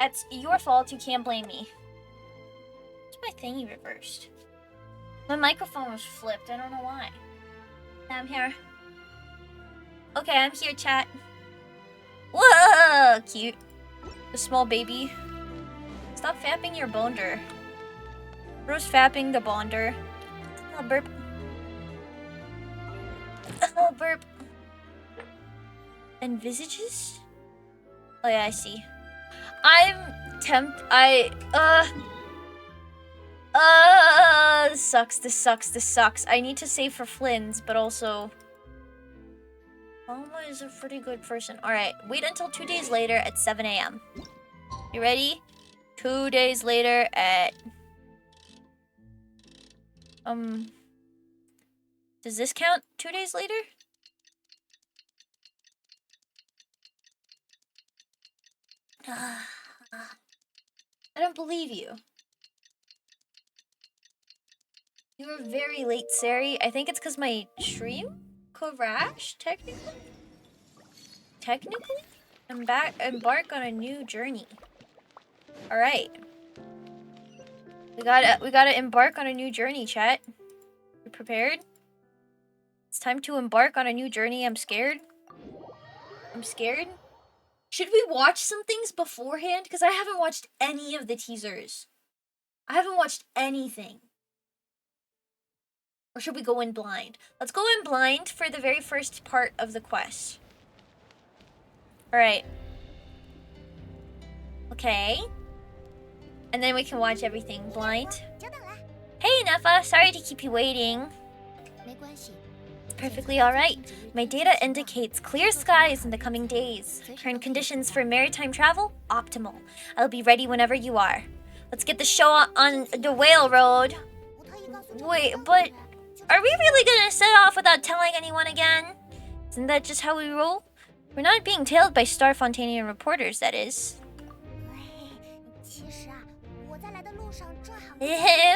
It's your fault. You can't blame me. What's my thingy reversed? My microphone was flipped. I don't know why. I'm here. Okay, I'm here, chat. Whoa, cute. The small baby. Stop fapping your bonder. Bro's fapping the bonder. Oh, burp. Oh, burp. Envisages? Oh yeah, I see. I'm this sucks. I need to save for Flynn's, but also... Mama is a pretty good person. Alright, wait until 2 days later at 7 a.m. You ready? 2 days later at... Does this count 2 days later? I don't believe you. You were very late, Sari. I think it's because my stream crashed, technically? Embark on a new journey. Alright. We gotta embark on a new journey, chat. You prepared? It's time to embark on a new journey. I'm scared. Should we watch some things beforehand? Because I haven't watched any of the teasers. I haven't watched anything. Or should we go in blind? Let's go in blind for the very first part of the quest. Alright. Okay. And then we can watch everything blind. Hey, Nefa! Sorry to keep you waiting. It's perfectly alright. My data indicates clear skies in the coming days. Current conditions for maritime travel? Optimal. I'll be ready whenever you are. Let's get the show on the whale road. Wait, but... Are we really gonna set off without telling anyone again? Isn't that just how we roll? We're not being tailed by Starfontanian reporters, that is.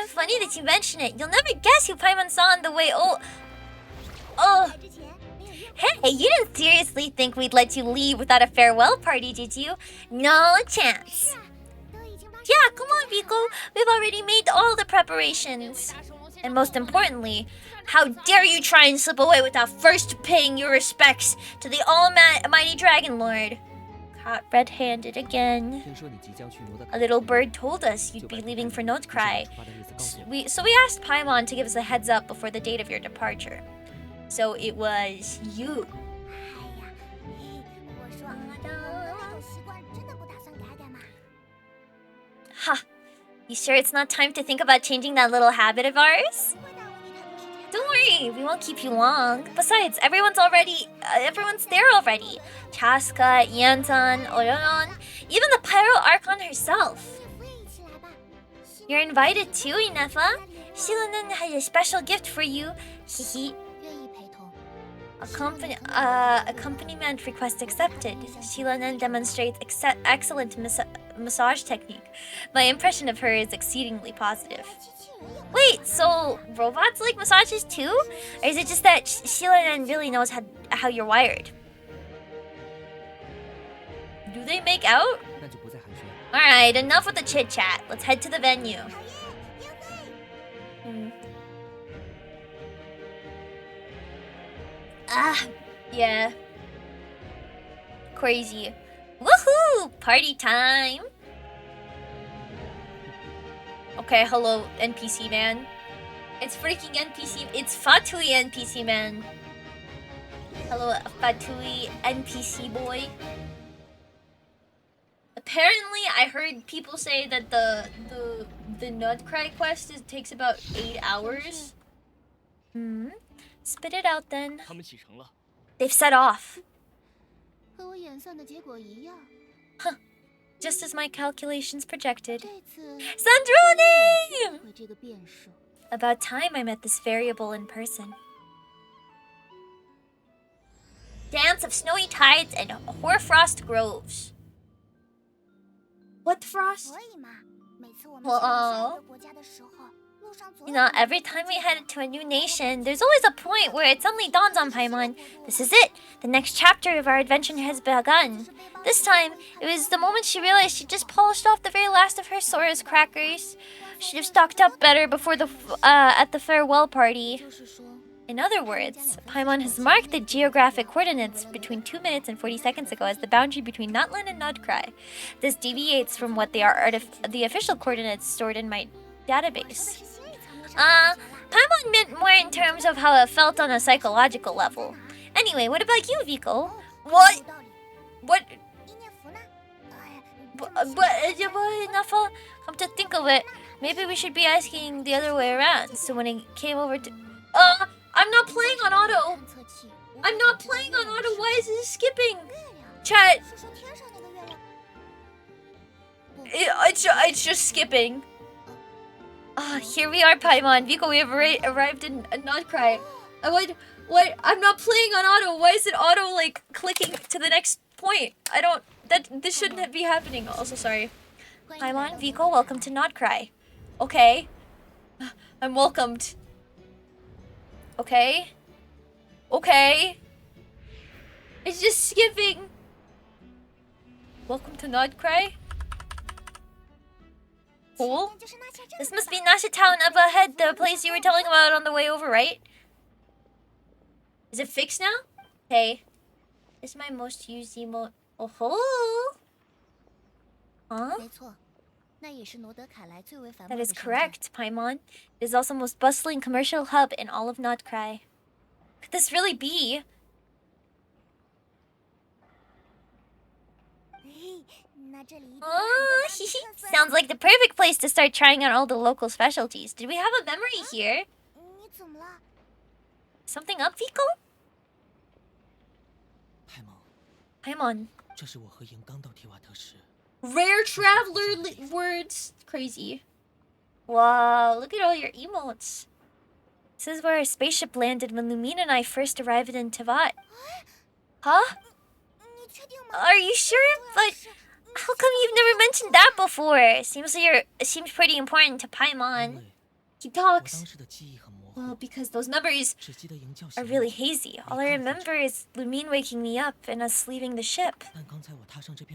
Funny that you mention it. You'll never guess who Paimon saw on the way. Oh. Hey, you didn't seriously think we'd let you leave without a farewell party, did you? No chance. Yeah, come on, Rico. We've already made all the preparations. And most importantly, how dare you try and slip away without first paying your respects to the almighty Dragon Lord. Caught red-handed again. A little bird told us you'd be leaving for Krai. So we asked Paimon to give us a heads up before the date of your departure. So it was you. Ha! You sure it's not time to think about changing that little habit of ours? Don't worry, we won't keep you long. Besides, everyone's there already. Chaska, Yanzan, Oronon, even the Pyro Archon herself. You're invited too, Inefa. Shilanen has a special gift for you. Hihi. Accompaniment request accepted. Shilanen demonstrates excellent massage technique. My impression of her is exceedingly positive. Wait, so robots like massages too? Or is it just that Shilanen really knows how you're wired? Do they make out? Alright, enough with the chit-chat. Let's head to the venue. Yeah. Crazy. Woohoo! Party time! Okay, hello, NPC man. It's freaking NPC. It's Fatui NPC man. Hello, Fatui NPC boy. Apparently, I heard people say that the Nutcry quest takes about 8 hours. Spit it out then. They've set off. Huh. Just as my calculations projected. Sandrone! About time I met this variable in person. Dance of snowy tides and hoarfrost groves. What frost? Whoa. You know, every time we head to a new nation, there's always a point where it suddenly dawns on Paimon. This is it! The next chapter of our adventure has begun. This time, it was the moment she realized she just polished off the very last of her Sora's crackers. Should have stocked up better before at the farewell party. In other words, Paimon has marked the geographic coordinates between 2 minutes and 40 seconds ago as the boundary between Nutland and Nodkrai. This deviates from what they are the official coordinates stored in my database. Paimon meant more in terms of how it felt on a psychological level. Anyway, what about you, Viko? What? Come to think of it, maybe we should be asking the other way around. So when it came over to... I'm not playing on auto! I'm not playing on auto, why is it skipping? Chat! It's just skipping. Here we are, Paimon. Viko, we have arrived in Nodkrai. What? I'm not playing on auto. Why is it auto, like, clicking to the next point? This shouldn't be happening. Also, sorry. Paimon, Viko, welcome to Nodkrai. Okay. I'm welcomed. Okay. Okay. It's just skipping. Welcome to Nodkrai. Cool. This must be Nasha Town up ahead, the place you were telling about on the way over, right? Is it fixed now? Okay. This is my most used emote. Oh-ho! Huh? That is correct, Paimon. It is also the most bustling commercial hub in all of Nodkrai. Could this really be? Oh, sounds like the perfect place to start trying out all the local specialties. Did we have a memory here? Something up, Viko? Paimon. Rare traveler words. Crazy. Wow, look at all your emotes. This is where our spaceship landed when Lumine and I first arrived in Tivat. Huh? Are you sure? But how come you've never mentioned that before? Seems pretty important to Paimon. He talks. Well, because those memories are really hazy. All I remember is Lumine waking me up and us leaving the ship.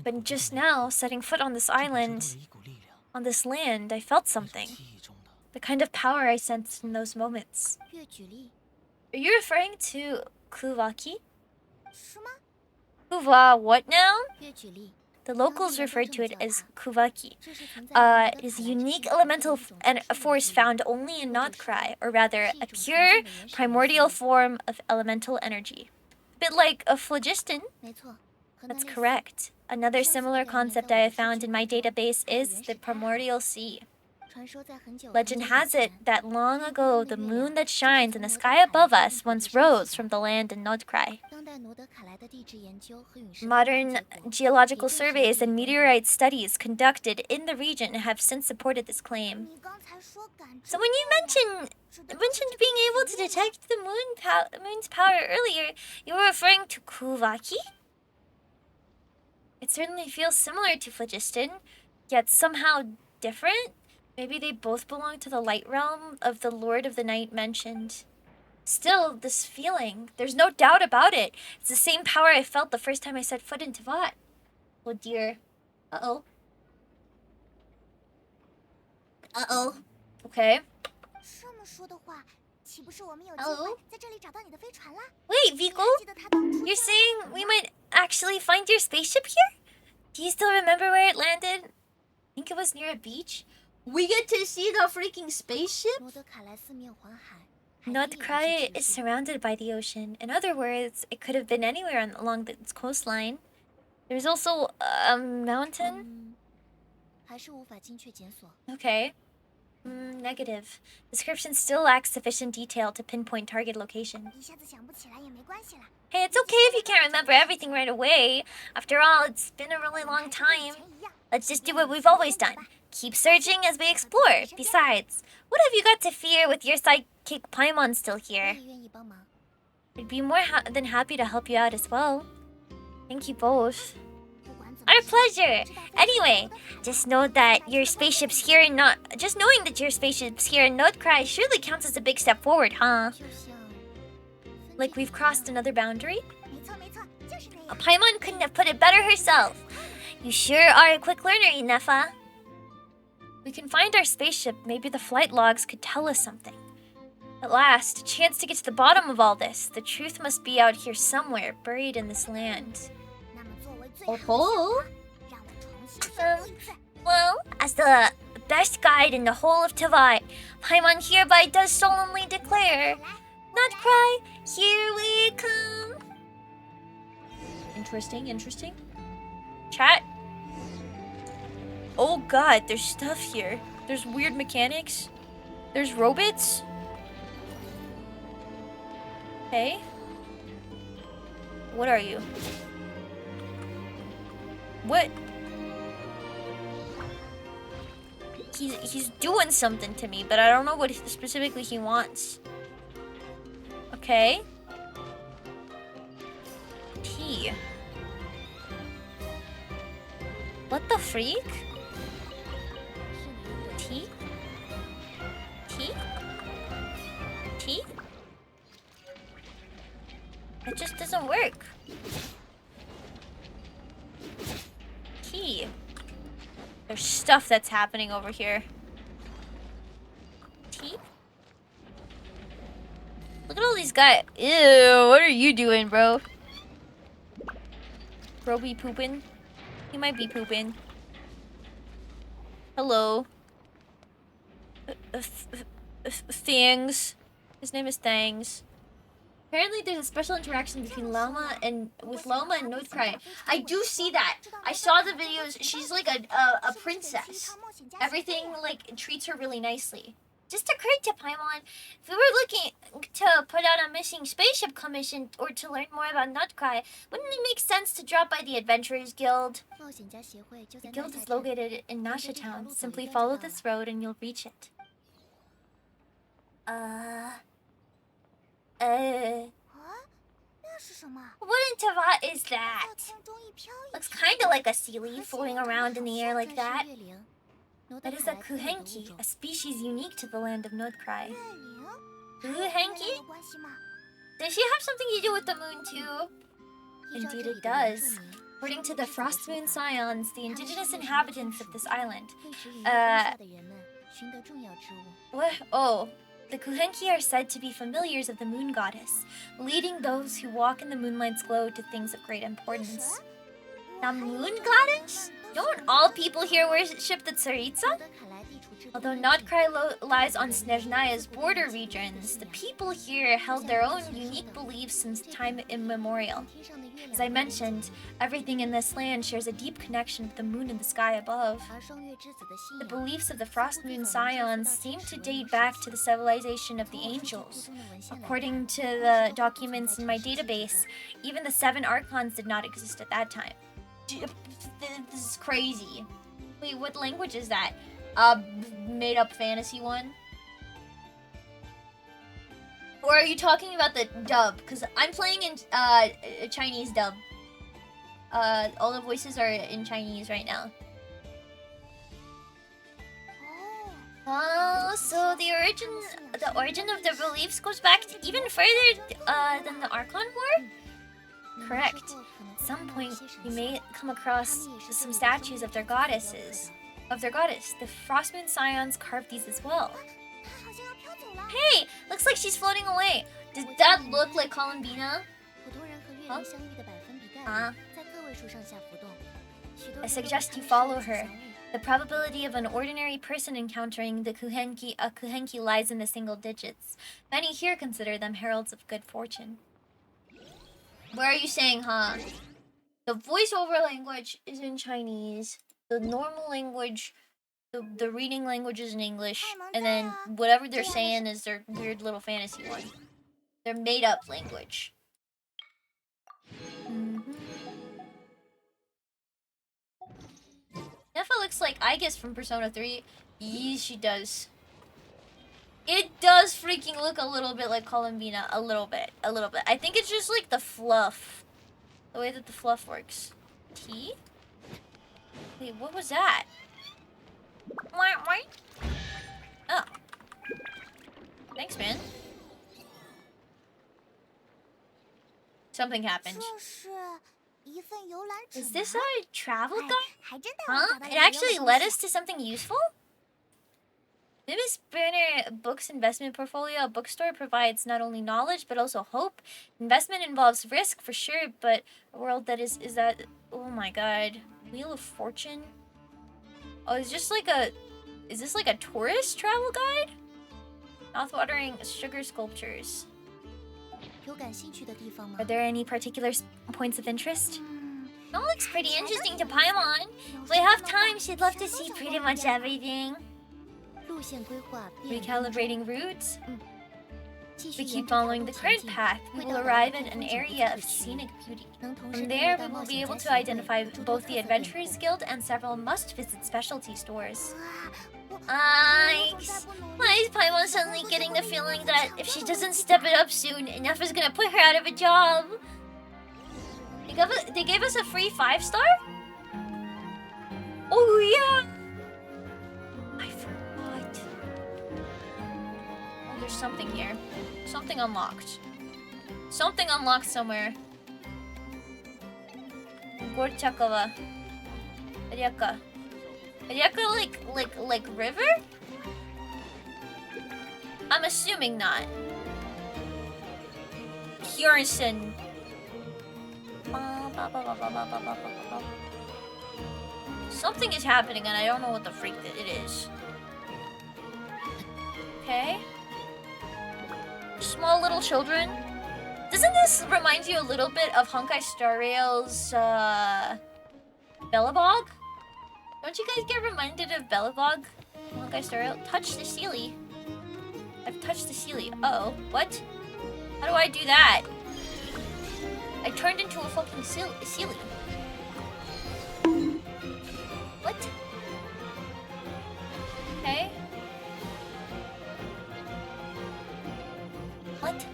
But just now, setting foot on this island, on this land, I felt something. The kind of power I sensed in those moments. Are you referring to Kuvaki? Kuva what now? The locals refer to it as Kuvaki. It is a unique elemental force found only in Nodkrai, or rather, a pure, primordial form of elemental energy. A bit like a phlogiston. That's correct. Another similar concept I have found in my database is the primordial sea. Legend has it that long ago, the moon that shines in the sky above us once rose from the land in Nodkrai. Modern geological surveys and meteorite studies conducted in the region have since supported this claim. So when you mentioned being able to detect the moon's power earlier, you were referring to Kuvaki? It certainly feels similar to phlogiston, yet somehow different. Maybe they both belong to the light realm of the Lord of the Night mentioned. Still, this feeling, there's no doubt about it. It's the same power I felt the first time I set foot in Tivat. Oh dear. Uh-oh. Uh-oh. Okay. Hello? Wait, Viko? You're saying we might actually find your spaceship here? Do you still remember where it landed? I think it was near a beach. We get to see the freaking spaceship? Nodkrai is surrounded by the ocean. In other words, it could have been anywhere along its coastline. There's also a mountain. Okay. Negative. Description still lacks sufficient detail to pinpoint target location. Hey, it's okay if you can't remember everything right away. After all, it's been a really long time. Let's just do what we've always done. Keep searching as we explore. Besides, what have you got to fear with your sidekick Paimon still here? I'd be more than happy to help you out as well. Thank you both. Our pleasure. Anyway, just know that your spaceship's here and not. Just knowing that your spaceship's here in Krai surely counts as a big step forward, huh? Like we've crossed another boundary? Paimon couldn't have put it better herself. You sure are a quick learner, Inefa. We can find our spaceship. Maybe the flight logs could tell us something. At last, a chance to get to the bottom of all this. The truth must be out here somewhere, buried in this land. Oh. Well, as the best guide in the whole of Tavai, Paimon hereby does solemnly declare, Krai, here we come. Interesting. Chat. Oh god, there's stuff here. There's weird mechanics. There's robots. Hey? What are you? What? He's doing something to me, but I don't know what specifically he wants. Okay. T. What the freak? T? T? T? It just doesn't work. Key. There's stuff that's happening over here. T? Look at all these guys. Ew, what are you doing, bro? Bro be pooping? He might be pooping. Hello. Things. His name is Thangs. Apparently there's a special interaction between Loma and Krai. I do see that. I saw the videos. She's like a princess. Everything like treats her really nicely. Just occurred to Paimon, if we were looking to put out a missing spaceship commission or to learn more about Krai, wouldn't it make sense to drop by the Adventurers Guild? The guild is located in Nasha Town. Simply follow this road and you'll reach it. What in Tava is that? Looks kinda like a sea leaf floating around in the air like that. That is a kuhenki, a species unique to the land of Krai. Kuhenki? Does she have something to do with the moon too? Indeed it does. According to the Frost Moon Scions, the indigenous inhabitants of this island. What? Oh. The Kuhenki are said to be familiars of the moon goddess, leading those who walk in the moonlight's glow to things of great importance. The moon goddess? Don't all people here worship the Tsaritsa? Although Krai lies on Snezhnaya's border regions, the people here held their own unique beliefs since time immemorial. As I mentioned, everything in this land shares a deep connection with the moon in the sky above. The beliefs of the Frost Moon Scions seem to date back to the civilization of the angels. According to the documents in my database, even the 7 Archons did not exist at that time. This is crazy. Wait, what language is that? Made-up fantasy one? Or are you talking about the dub? Because I'm playing in a Chinese dub. All the voices are in Chinese right now. Oh, so the origin of the beliefs goes back to even further than the Archon War? Correct. At some point, you may come across some statues of their goddesses. The Frost Moon Scions carved these as well. Hey! Looks like she's floating away. Did that look like Columbina? Huh? I suggest you follow her. The probability of an ordinary person encountering a Kuhenki lies in the single digits. Many here consider them heralds of good fortune. Where are you saying, huh? The voiceover language is in Chinese. The normal language, the reading language is in English. And then whatever they're saying is their weird little fantasy one. Their made-up language. Nefa looks like Aegis from Persona 3. Yeah, she does. It does freaking look a little bit like Columbina. A little bit. I think it's just like the fluff. The way that the fluff works. T? Wait, what was that? What? Oh. Thanks, man. Something happened. Is this a travel guide? Huh? It actually led us to something useful? Miss Burner Books investment portfolio, a bookstore provides not only knowledge but also hope. Investment involves risk for sure, but a world that is that, oh my god. Wheel of Fortune? Oh, is this like a tourist travel guide? Mouth-watering sugar sculptures. Are there any particular points of interest? It all looks pretty interesting to Paimon. If we have time, she'd love to see pretty much everything. Recalibrating routes? We keep following the current path. We will arrive at an area of scenic beauty. From there, we will be able to identify both the Adventurers Guild and several must-visit specialty stores. Why is Paimon suddenly getting the feeling that if she doesn't step it up soon, enough is gonna put her out of a job? They gave us a free 5-star? Oh yeah! I forgot. Oh, there's something here. Something unlocked. Something unlocked somewhere. Gorchakova. Ryaka. Ryaka like river? I'm assuming not. Kjorsen. Something is happening and I don't know what the freak it is. Okay. Small little children. Doesn't this remind you a little bit of Honkai Star Rail's Belobog? Don't you guys get reminded of Belobog? Honkai Star Rail? Touch the Sealy. I've touched the Sealy. Uh-oh. What? How do I do that? I turned into a fucking Sealy. What? Okay. What?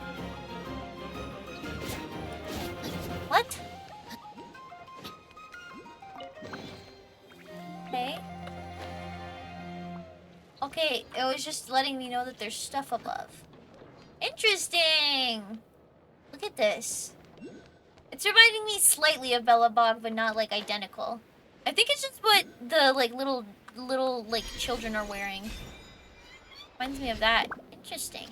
What? Okay. Okay, it was just letting me know that there's stuff above. Interesting! Look at this. It's reminding me slightly of Belobog, but not like identical. I think it's just what the like little like children are wearing. Reminds me of that. Interesting.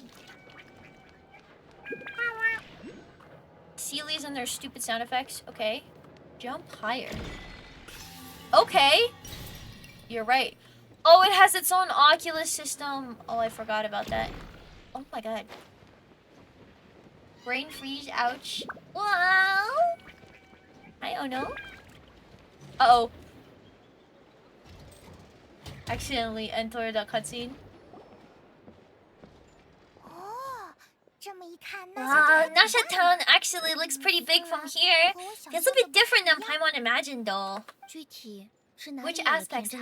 Sealies and their stupid sound effects. Okay. Jump higher. Okay. You're right. Oh, it has its own Oculus system. Oh, I forgot about that. Oh my god. Brain freeze, ouch. Wow. I don't know. Uh-oh. Accidentally entered a cutscene. Nasha Town actually looks pretty big from here. It's a bit different than Paimon imagined though. Which aspects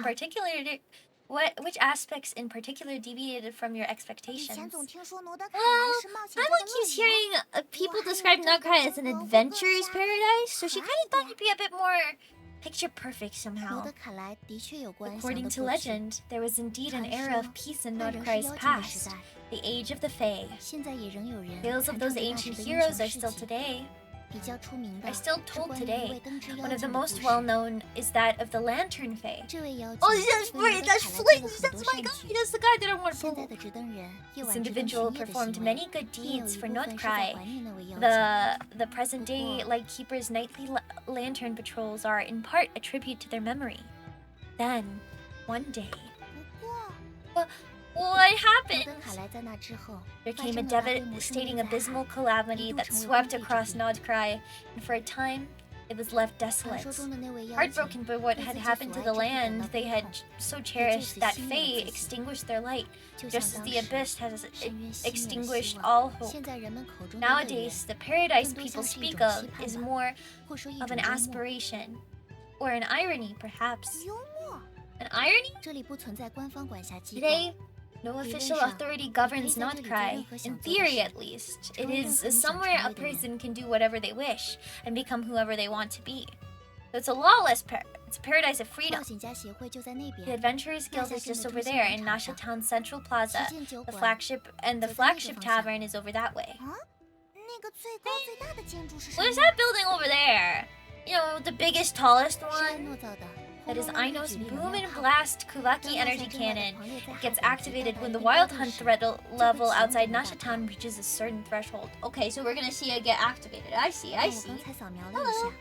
in particular deviated from your expectations? Well, Paimon keeps hearing people describe Krai as an adventurer's paradise, so she kind of thought it'd be a bit more picture perfect somehow. According to legend, there was indeed an era of peace in Krai's past, the Age of the Fae. Tales of those ancient heroes are still told today. One of the most well-known is that of the Lantern Fae. Oh, that's right, that's Flint! That's my guy! That's the guy that I want to pull! This individual performed many good deeds for Krai. The present-day Lightkeeper's nightly lantern patrols are, in part, a tribute to their memory. Then, one day... What happened? There came a devastating abysmal calamity that swept across Krai, and for a time, it was left desolate. Heartbroken by what had happened to the land they had so cherished, that Fae extinguished their light, just as the abyss has extinguished all hope. Nowadays, the paradise people speak of is more of an aspiration, or an irony, perhaps. An irony? Today, no official authority governs Krai, in theory at least. It is somewhere a person can do whatever they wish and become whoever they want to be. So it's a lawless It's a paradise of freedom. The Adventurers Guild is just over there in Nasha Town's Central Plaza. The flagship tavern is over that way. What is that building over there? You know, the biggest, tallest one? That is Aino's Boom and Blast Kuvaki energy cannon. It gets activated when the Wild Hunt threat level outside Nasha Town reaches a certain threshold. Okay, so we're gonna see it get activated. I see. Hello.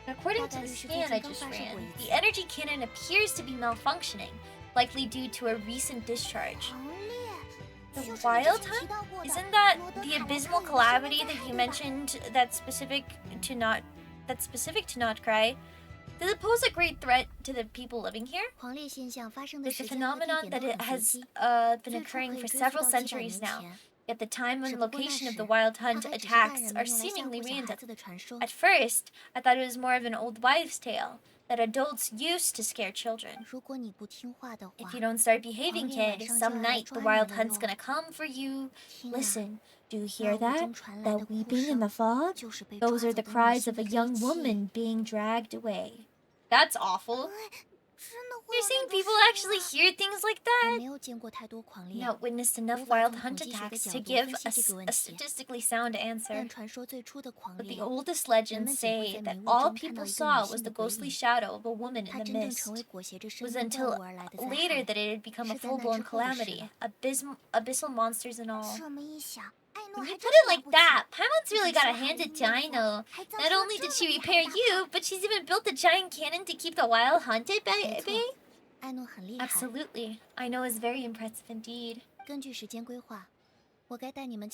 According to the scan I just ran, the energy cannon appears to be malfunctioning, likely due to a recent discharge. The Wild Hunt? Isn't that the abysmal calamity that you mentioned that's specific to not Krai? Does it pose a great threat to the people living here? It's a phenomenon that it has been occurring for several centuries now. Yet the time and location of the Wild Hunt attacks are seemingly random. At first, I thought it was more of an old wives' tale that adults used to scare children. If you don't start behaving, kid, some night the Wild Hunt's gonna come for you. Listen, do you hear that? That weeping in the fog? Those are the cries of a young woman being dragged away. That's awful. You're saying people actually hear things like that? Not witnessed enough Wild Hunt attacks to give a statistically sound answer. But the oldest legends say that all people saw was the ghostly shadow of a woman in the mist. It was until later that it had become a full-blown calamity, abyssal monsters and all. When you put it like that, Paimon's really gotta hand it to Aino. Not only did she repair you, but she's even built a giant cannon to keep the Wild Hunt at bay. Absolutely. Aino is very impressive indeed.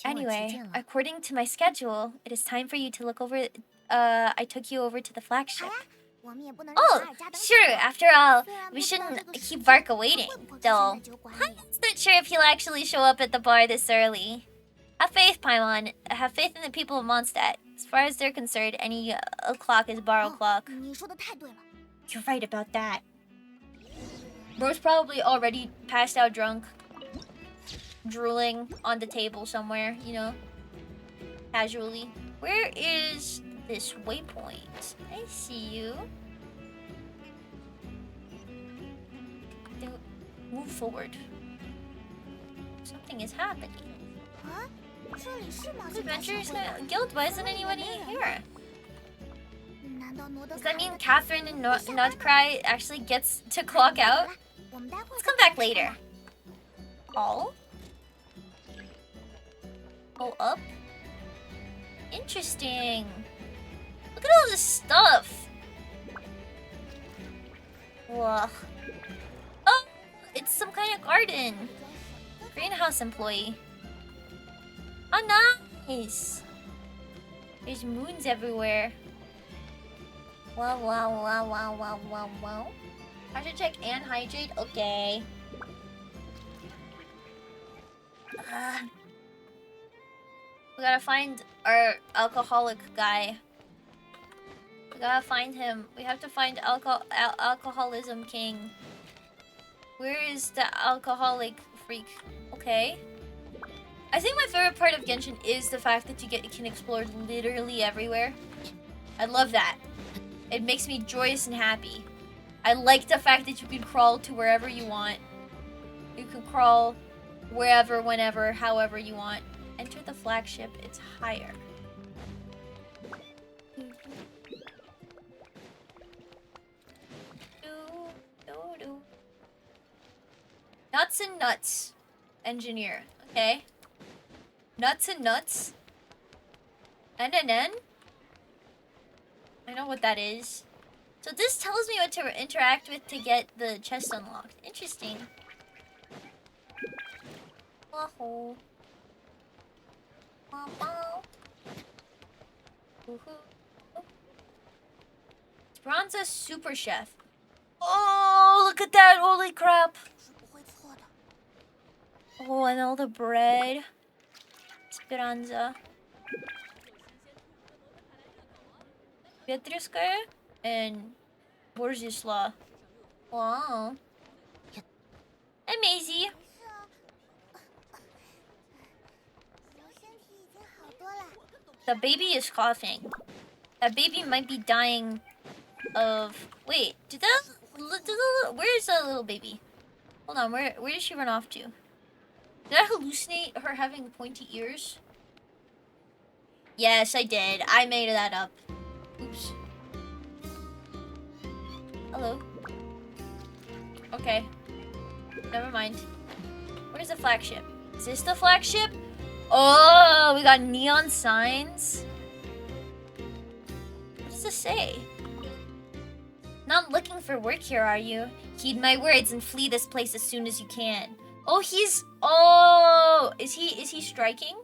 Anyway, according to my schedule, it is time for you to look over... I took you over to the flagship. Oh, sure, after all, we shouldn't keep Varka waiting, though. I'm not sure if he'll actually show up at the bar this early. Have faith, Paimon. Have faith in the people of Mondstadt. As far as they're concerned, any o'clock is bar o'clock. You're right about that. Bro's probably already passed out drunk. Drooling on the table somewhere, you know. Casually. Where is this waypoint? I see you. Move forward. Something is happening. Huh? Adventurers Guild, why isn't anybody here? Does that mean Catherine and Krai actually gets to clock out? Let's come back later. All? Go up? Interesting. Look at all this stuff. Ugh. Oh, it's some kind of garden. Greenhouse employee. Oh, nice. There's moons everywhere. Wow. I should check and hydrate. Okay. We gotta find our alcoholic guy. We gotta find him. We have to find alcoholism king. Where is the alcoholic freak? Okay. I think my favorite part of Genshin is the fact that you can explore literally everywhere. I love that. It makes me joyous and happy. I like the fact that you can crawl to wherever you want. You can crawl wherever, whenever, however you want. Enter the flagship, it's higher. Nuts and nuts, engineer. Okay. Nuts and nuts. NNN? I know what that is. So this tells me what to interact with to get the chest unlocked. Interesting. Wahoo. Speranza Super Chef. Oh, look at that! Holy crap! Oh, and all the bread. Speranza. Petruskaya and Borzysla. Wow. Hey, Maisie. The baby is coughing. That baby might be dying of... Wait, where's the little baby? Hold on, where did she run off to? Did I hallucinate her having pointy ears? Yes, I did. I made that up. Oops. Hello. Okay. Never mind. Where's the flagship? Is this the flagship? Oh, we got neon signs. What does this say? Not looking for work here, are you? Heed my words and flee this place as soon as you can. Oh, he's... Oh! Is he striking?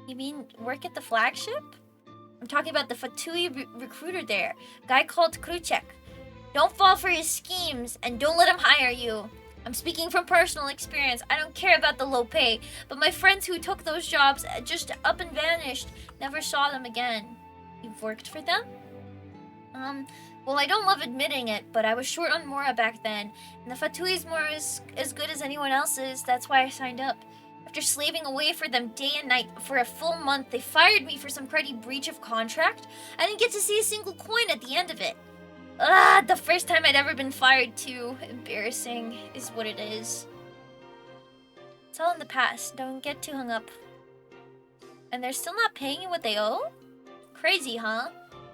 You mean work at the flagship? I'm talking about the Fatui recruiter there. Guy called Kruchek. Don't fall for his schemes, and don't let him hire you. I'm speaking from personal experience. I don't care about the low pay, but my friends who took those jobs just up and vanished. Never saw them again. You've worked for them? Well, I don't love admitting it, but I was short on Mora back then, and the Fatui's Mora is as good as anyone else's. That's why I signed up. After slaving away for them day and night for a full month, they fired me for some cruddy breach of contract. I didn't get to see a single coin at the end of it. The first time I'd ever been fired too. Embarrassing is what it is. It's all in the past. Don't get too hung up. And they're still not paying you what they owe? Crazy, huh?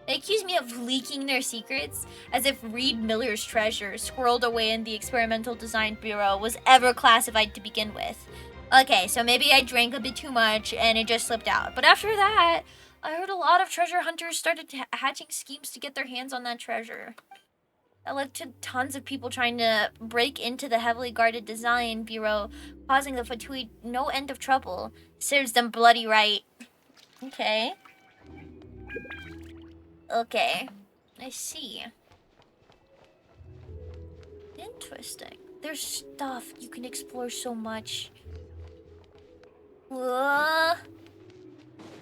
They accuse me of leaking their secrets, as if Reed Miller's treasure, squirreled away in the Experimental Design Bureau, was ever classified to begin with. Okay, so maybe I drank a bit too much and it just slipped out. But after that, I heard a lot of treasure hunters started hatching schemes to get their hands on that treasure. That led to tons of people trying to break into the heavily guarded Design Bureau, causing the Fatui no end of trouble. Serves them bloody right. Okay. Okay, I see. Interesting. There's stuff. You can explore so much. I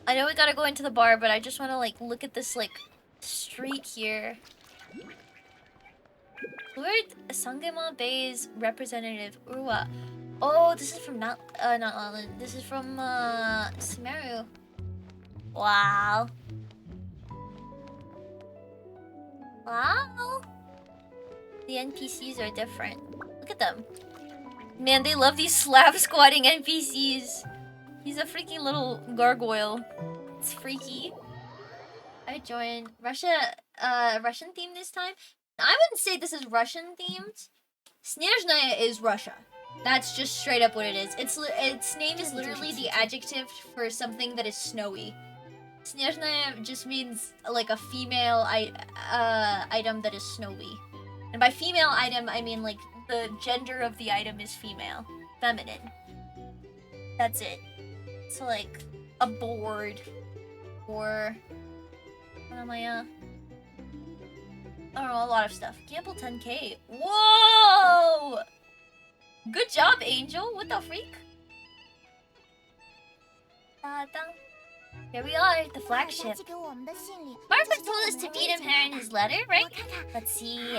know we gotta go into the bar, but I just want to, like, look at this, like, street here. Lord Sangema Bay's representative, Urwa. Oh, this is from not Island. This is from, Sumeru. Wow. Wow. The NPCs are different. Look at them. Man, they love these slab squatting NPCs. He's a freaking little gargoyle. It's freaky. I joined Russia, Russian theme this time. I wouldn't say this is Russian themed. Snezhnaya is Russia. That's just straight up what it is. Its name is literally the adjective for something that is snowy. Snezhnaya just means like a female item that is snowy. And by female item, I mean like the gender of the item is female. Feminine. That's it. So like a board or what am I don't know, a lot of stuff. Gamble 10k. Whoa! Good job, Angel. What the freak? Here we are, the flagship. Marfa told us to meet him here in his letter, right? Let's see.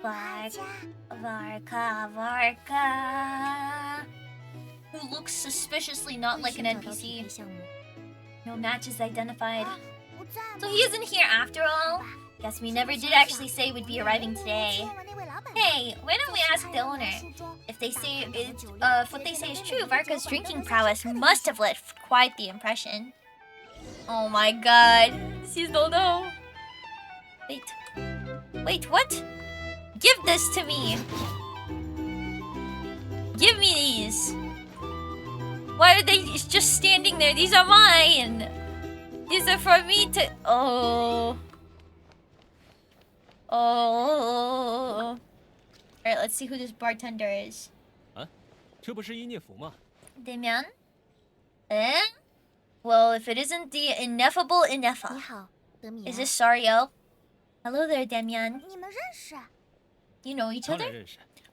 Varka. Who looks suspiciously not like an NPC. No matches identified. So he isn't here after all? Guess we never did actually say we'd be arriving today. Hey, why don't we ask the owner? If they say if what they say is true, Varka's drinking prowess must have left quite the impression. Oh my god. She's no. Wait, what? Give this to me. Give me these. Why are they just standing there? These are mine. These are for me to... Oh. Alright, let's see who this bartender is. Damian? Eh? Well, if it isn't the ineffable Ineffa. Is this Sariel? Hello there, Damian. You know each other?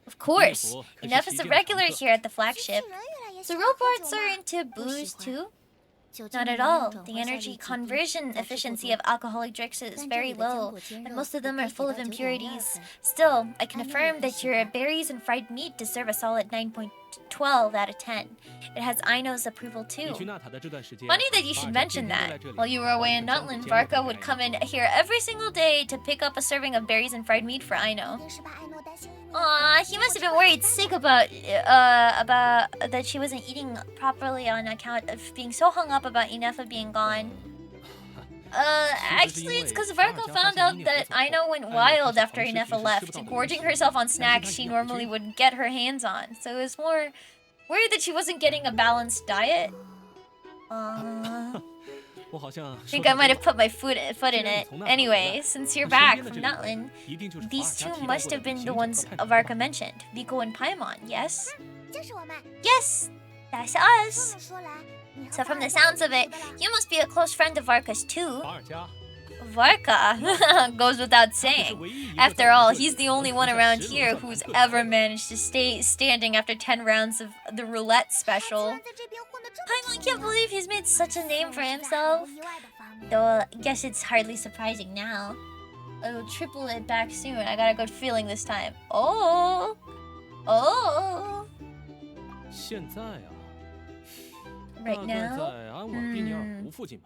Of course. Ineffa's a regular here at the flagship. So robots are into booze too? Not at all. The energy conversion efficiency of alcoholic drinks is very low, and most of them are full of impurities. Still, I can affirm that your berries and fried meat deserve a solid 9.2 12 out of 10. It has Aino's approval too. Funny that you should mention that. While you were away in Nutland, Varka would come in here every single day to pick up a serving of berries and fried meat for Aino. Aw, he must have been worried sick about that she wasn't eating properly on account of being so hung up about Inefa being gone. Actually, it's because Varka found out that Aino went wild after Inefa left, gorging herself on snacks she normally wouldn't get her hands on. So it was more worried that she wasn't getting a balanced diet. Think I might have put my foot in it. Anyway, since you're back from Nutland, these two must have been the ones Varka mentioned. Viko and Paimon, yes? Yes! That's us! So from the sounds of it, you must be a close friend of Varka's too. Varka goes without saying. After all, he's the only one around here who's ever managed to stay standing after 10 rounds of the roulette special. Paimon can't believe he's made such a name for himself. Though I guess it's hardly surprising now. I'll triple it back soon. I got a good feeling this time. Oh! Oh! Right now?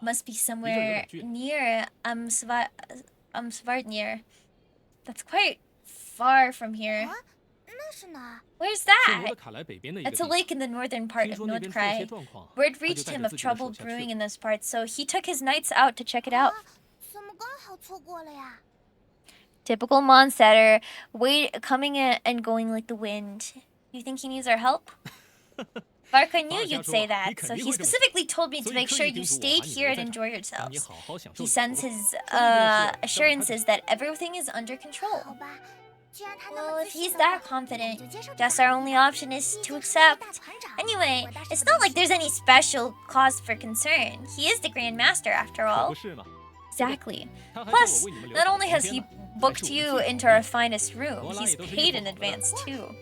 Must be somewhere near Svartnir. That's quite far from here. Where's that? It's a lake in the northern part of North Krai. Word reached him of trouble brewing in this part, so he took his knights out to check it out. Typical Mondstatter, coming in and going like the wind. You think he needs our help? Varka knew you'd say that, so he specifically told me to make sure you stayed here and enjoy yourselves. He sends his assurances that everything is under control. Well, if he's that confident, guess our only option is to accept. Anyway, it's not like there's any special cause for concern. He is the Grand Master, after all. Exactly. Plus, not only has he booked you into our finest room, he's paid in advance, too.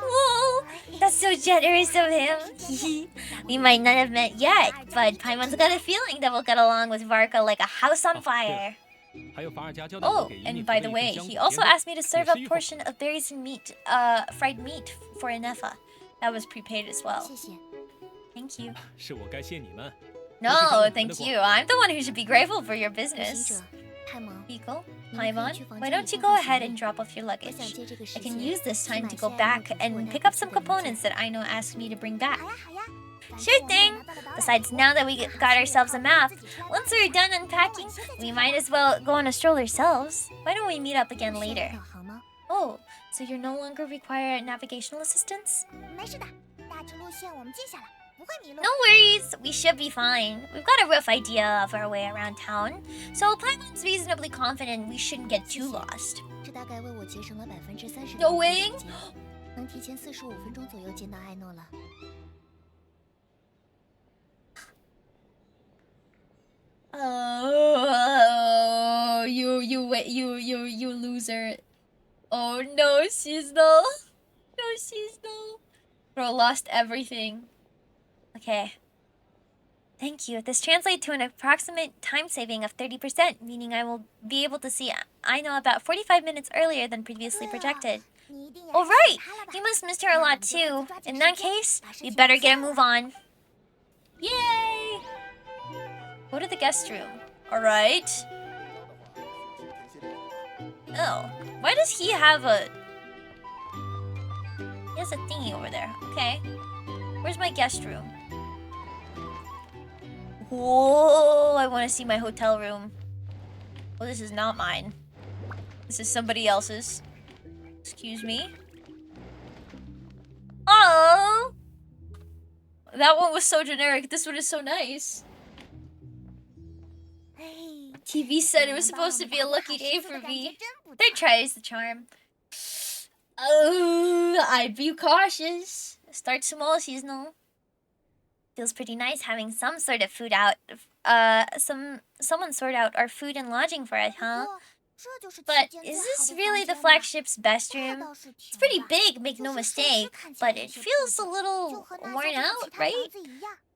Whoa, that's so generous of him. We might not have met yet, but Paimon's got a feeling that we'll get along with Varka like a house on fire. Oh, and by the way, he also asked me to serve a portion of berries and meat, fried meat for Inefa. That was prepaid as well. Thank you. No, thank you. I'm the one who should be grateful for your business. Viko, Paimon, why don't you go ahead and drop off your luggage? I can use this time to go back and pick up some components that Aino asked me to bring back. Sure thing! Besides, now that we got ourselves a map, once we're done unpacking, we might as well go on a stroll ourselves. Why don't we meet up again later? Oh, so you no longer require navigational assistance? No worries, we should be fine. We've got a rough idea of our way around town, so Paimon's reasonably confident we shouldn't get too lost. Going? Oh, you loser. Oh no, Seasonal. No, Seasonal. Bro, lost everything. Okay. Thank you. This translates to an approximate time saving of 30%, meaning I will be able to see Aino about 45 minutes earlier than previously projected. Oh right! You must miss her a lot too. In that case, we better get a move on. Yay! Go to the guest room. Alright. Oh. Why does he have a... He has a thingy over there. Okay. Where's my guest room? Whoa, I want to see my hotel room. Oh, this is not mine. This is somebody else's. Excuse me. Oh! That one was so generic. This one is so nice. TV said it was supposed to be a lucky day for me. Third try is the charm. Oh, I'd be cautious. Start small, Seasonal. Feels pretty nice having some sort of food out. Someone sort out our food and lodging for us, huh? But is this really the flagship's best room? It's pretty big, make no mistake, but it feels a little worn out, right?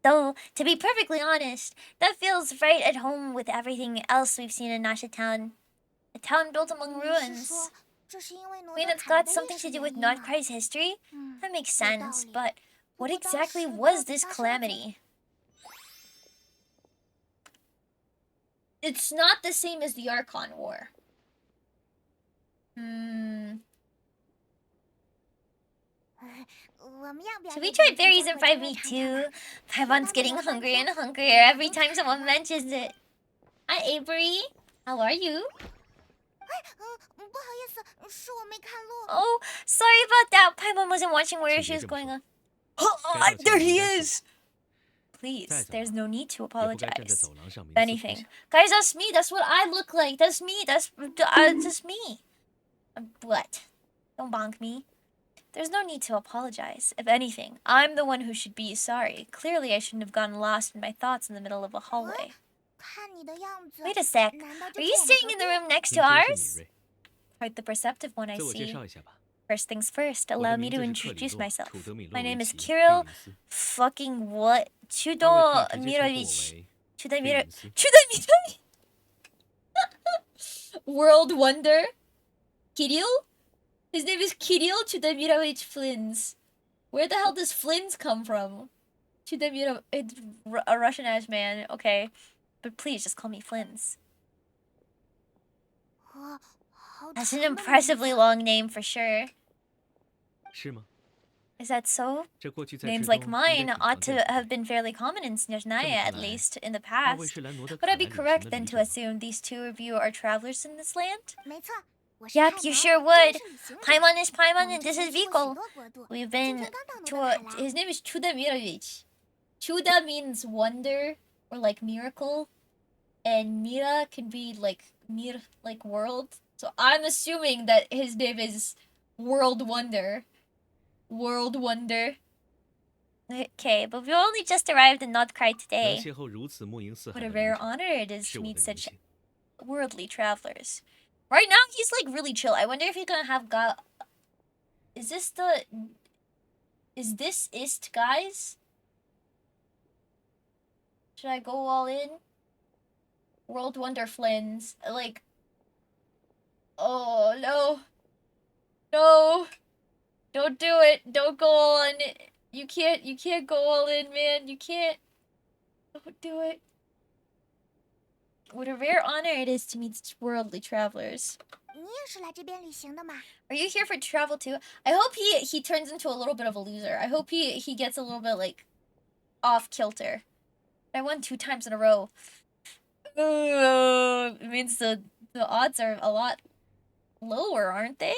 Though, to be perfectly honest, that feels right at home with everything else we've seen in Nasha Town. A town built among ruins. I mean, it's got something to do with Not Krai's history? That makes sense, but what exactly was this calamity? It's not the same as the Archon War. Should we try berries in 5v2? Paimon's getting hungrier and hungrier every time someone mentions it. Hi, Avery. How are you? Oh, sorry about that. Paimon wasn't watching where she was going on. Oh, there he is! Please, there's no need to apologize. If anything. Guys, that's me. That's what I look like. That's me. That's me. What? Don't bonk me. There's no need to apologize. If anything, I'm the one who should be sorry. Clearly, I shouldn't have gotten lost in my thoughts in the middle of a hallway. Wait a sec. Are you staying in the room next to ours? Quite the perceptive one, I see. First things first, allow me to introduce myself. My name is Kirill fucking what? Chudomirovich. Chudomirovich? World Wonder? Kirill? His name is Kirill Chudomirovich Flins. Where the hell does Flins come from? Chudomirovich, a Russian-ass man, okay. But please just call me Flins. That's an impressively long name for sure. Is that so? Names like mine ought to have been fairly common in Snezhnaya, at least, in the past. Would I be correct then to assume these two of you are travelers in this land? Yep, you sure would. Paimon is Paimon and this is Viko. We've been to his name is Chuda Mirovich. Chuda means wonder or like miracle. And Mira can be like like world. So I'm assuming that his name is World Wonder. World Wonder. Okay, but we only just arrived in Not Krai today. What a rare honor it is to meet such worldly travelers. Right now, he's like really chill. I wonder if he's gonna have Is this Ist, guys? Should I go all in? World Wonder Flins. Like... Oh, no. No. Don't do it. Don't go all in. You can't go all in, man. You can't. Don't do it. What a rare honor it is to meet worldly travelers. Are you here for travel too? I hope he turns into a little bit of a loser. I hope he gets a little bit like off kilter. I won 2 times in a row. It means the odds are a lot lower, aren't they?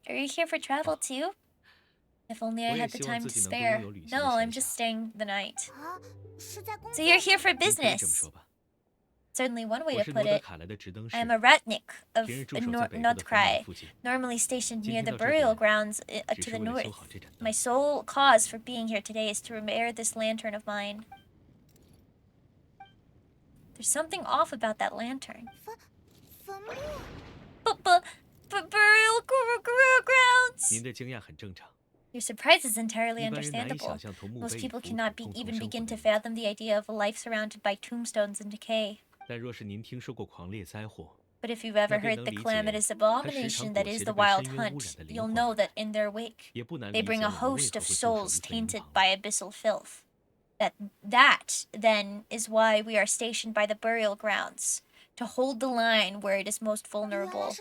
Are you here for travel too? If only I had the time to spare. No, I'm just staying the night. So you're here for business. Certainly one way to put it. I am a ratnik of Not Krai, normally stationed near the burial grounds to the north. My sole cause for being here today is to repair this lantern of mine. There's something off about that lantern. Burial grounds! Your surprise is entirely understandable. Most people cannot even begin to fathom the idea of a life surrounded by tombstones and decay. But if you've ever heard the calamitous abomination that is the Wild Hunt, you'll know that in their wake, they bring a host of souls tainted by abyssal filth. That, then, is why we are stationed by the burial grounds, to hold the line where it is most vulnerable.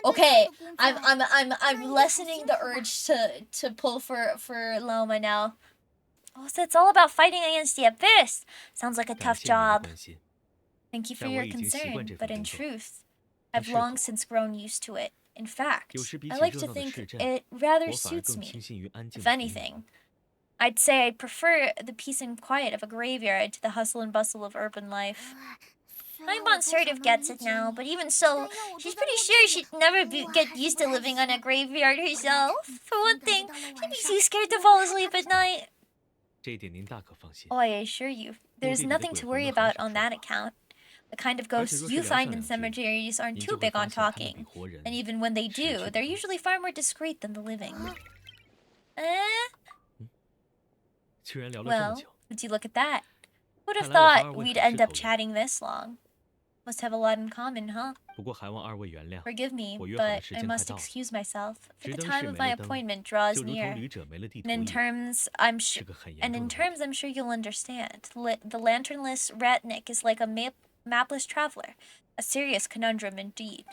Okay, I'm lessening the urge to pull for Loma now. Oh, so it's all about fighting against the abyss. Sounds like a tough job. Thank you for your concern, but in truth, I've long since grown used to it. In fact, I like to think it rather suits me. If anything, I'd say I prefer the peace and quiet of a graveyard to the hustle and bustle of urban life. Paimon sort of gets it now, but even so, she's pretty sure she'd never get used to living on a graveyard herself. For one thing, she'd be too scared to fall asleep at night. Oh, I assure you, there's nothing to worry about on that account. The kind of ghosts you find in cemeteries aren't too big on talking, and even when they do, they're usually far more discreet than the living. Well, would you look at that? Who'd have thought we'd end up chatting this long? Must have a lot in common, huh? 不过还望二位原谅， Forgive me, 我约好的 but 时 I 间快 must 到了。 excuse myself. For 直 the 灯 time 是 of 没 my 了灯， appointment draws 就如同 near. 旅者没了地图 And 一 in 样， terms, I'm 是 sure, 个很严 and 重 in 的问 terms, 题。 I'm sure you'll understand. The lanternless ratnik is like a mapless traveler, a serious conundrum indeed.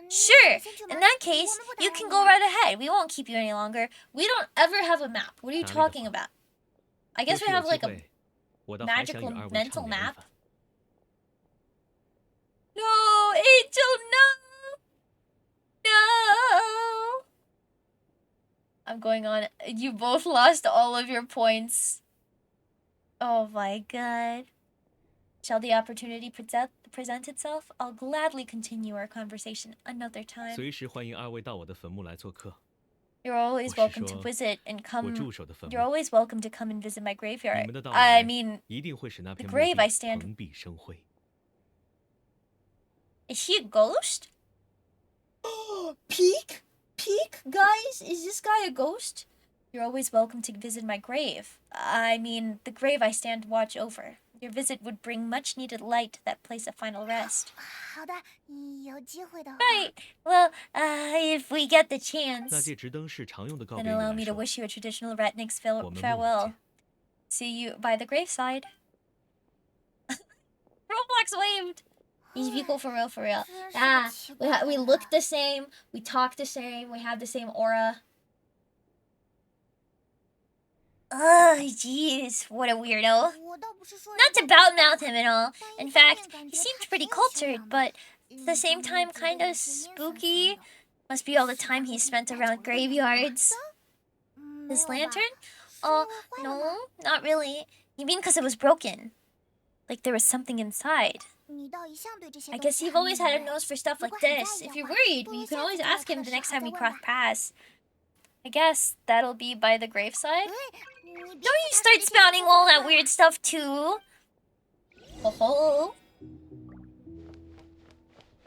Sure. In that case, you can go right ahead. We won't keep you any longer. We don't ever have a map. What are you 哪里的 talking 话， about? I 若 guess 是 we 有 have 机 like a 会，我倒还想与 magical 二位 mental 畅聊一 map. 番。 No, Angel, no! No! I'm going on. You both lost all of your points. Oh my god. Shall the opportunity present itself? I'll gladly continue our conversation another time. 随时欢迎二位到我的坟墓来做客。 You're always 我是 welcome to 说， visit and 我 come. 驻守的坟 You're 墓， always welcome to come and visit my 你 graveyard. 们的到 I 来 mean, 一定会使那 the 片 grave 墓 I 地 stand. 蓬荜生辉。 Is he a ghost? Peek? Peek, guys? Is this guy a ghost? You're always welcome to visit my grave. I mean, the grave I stand watch over. Your visit would bring much needed light to that place of final rest. 好的，有机会的话。 Right. Well, if we get the 那 chance, 借直灯是常用的告 then 别语 allow 来 me to 说， wish you a traditional ratnik's 我们墓里 farewell. 见。 See you by the graveside. Roblox waved. These people for real, for real. Ah, we look the same, we talk the same, we have the same aura. Ugh, jeez, what a weirdo. 我倒不是说 Not to badmouth him at all. In fact, he seemed pretty cultured, but at the same time kind of spooky. Must be all the time he spent around graveyards. His lantern? Oh, no, not really. You mean because it was broken? Like there was something inside. I guess you've always had a nose for stuff like this. If you're worried, you can always ask him the next time we cross paths. I guess that'll be by the graveside? Don't you start spouting all that weird stuff too. Oh.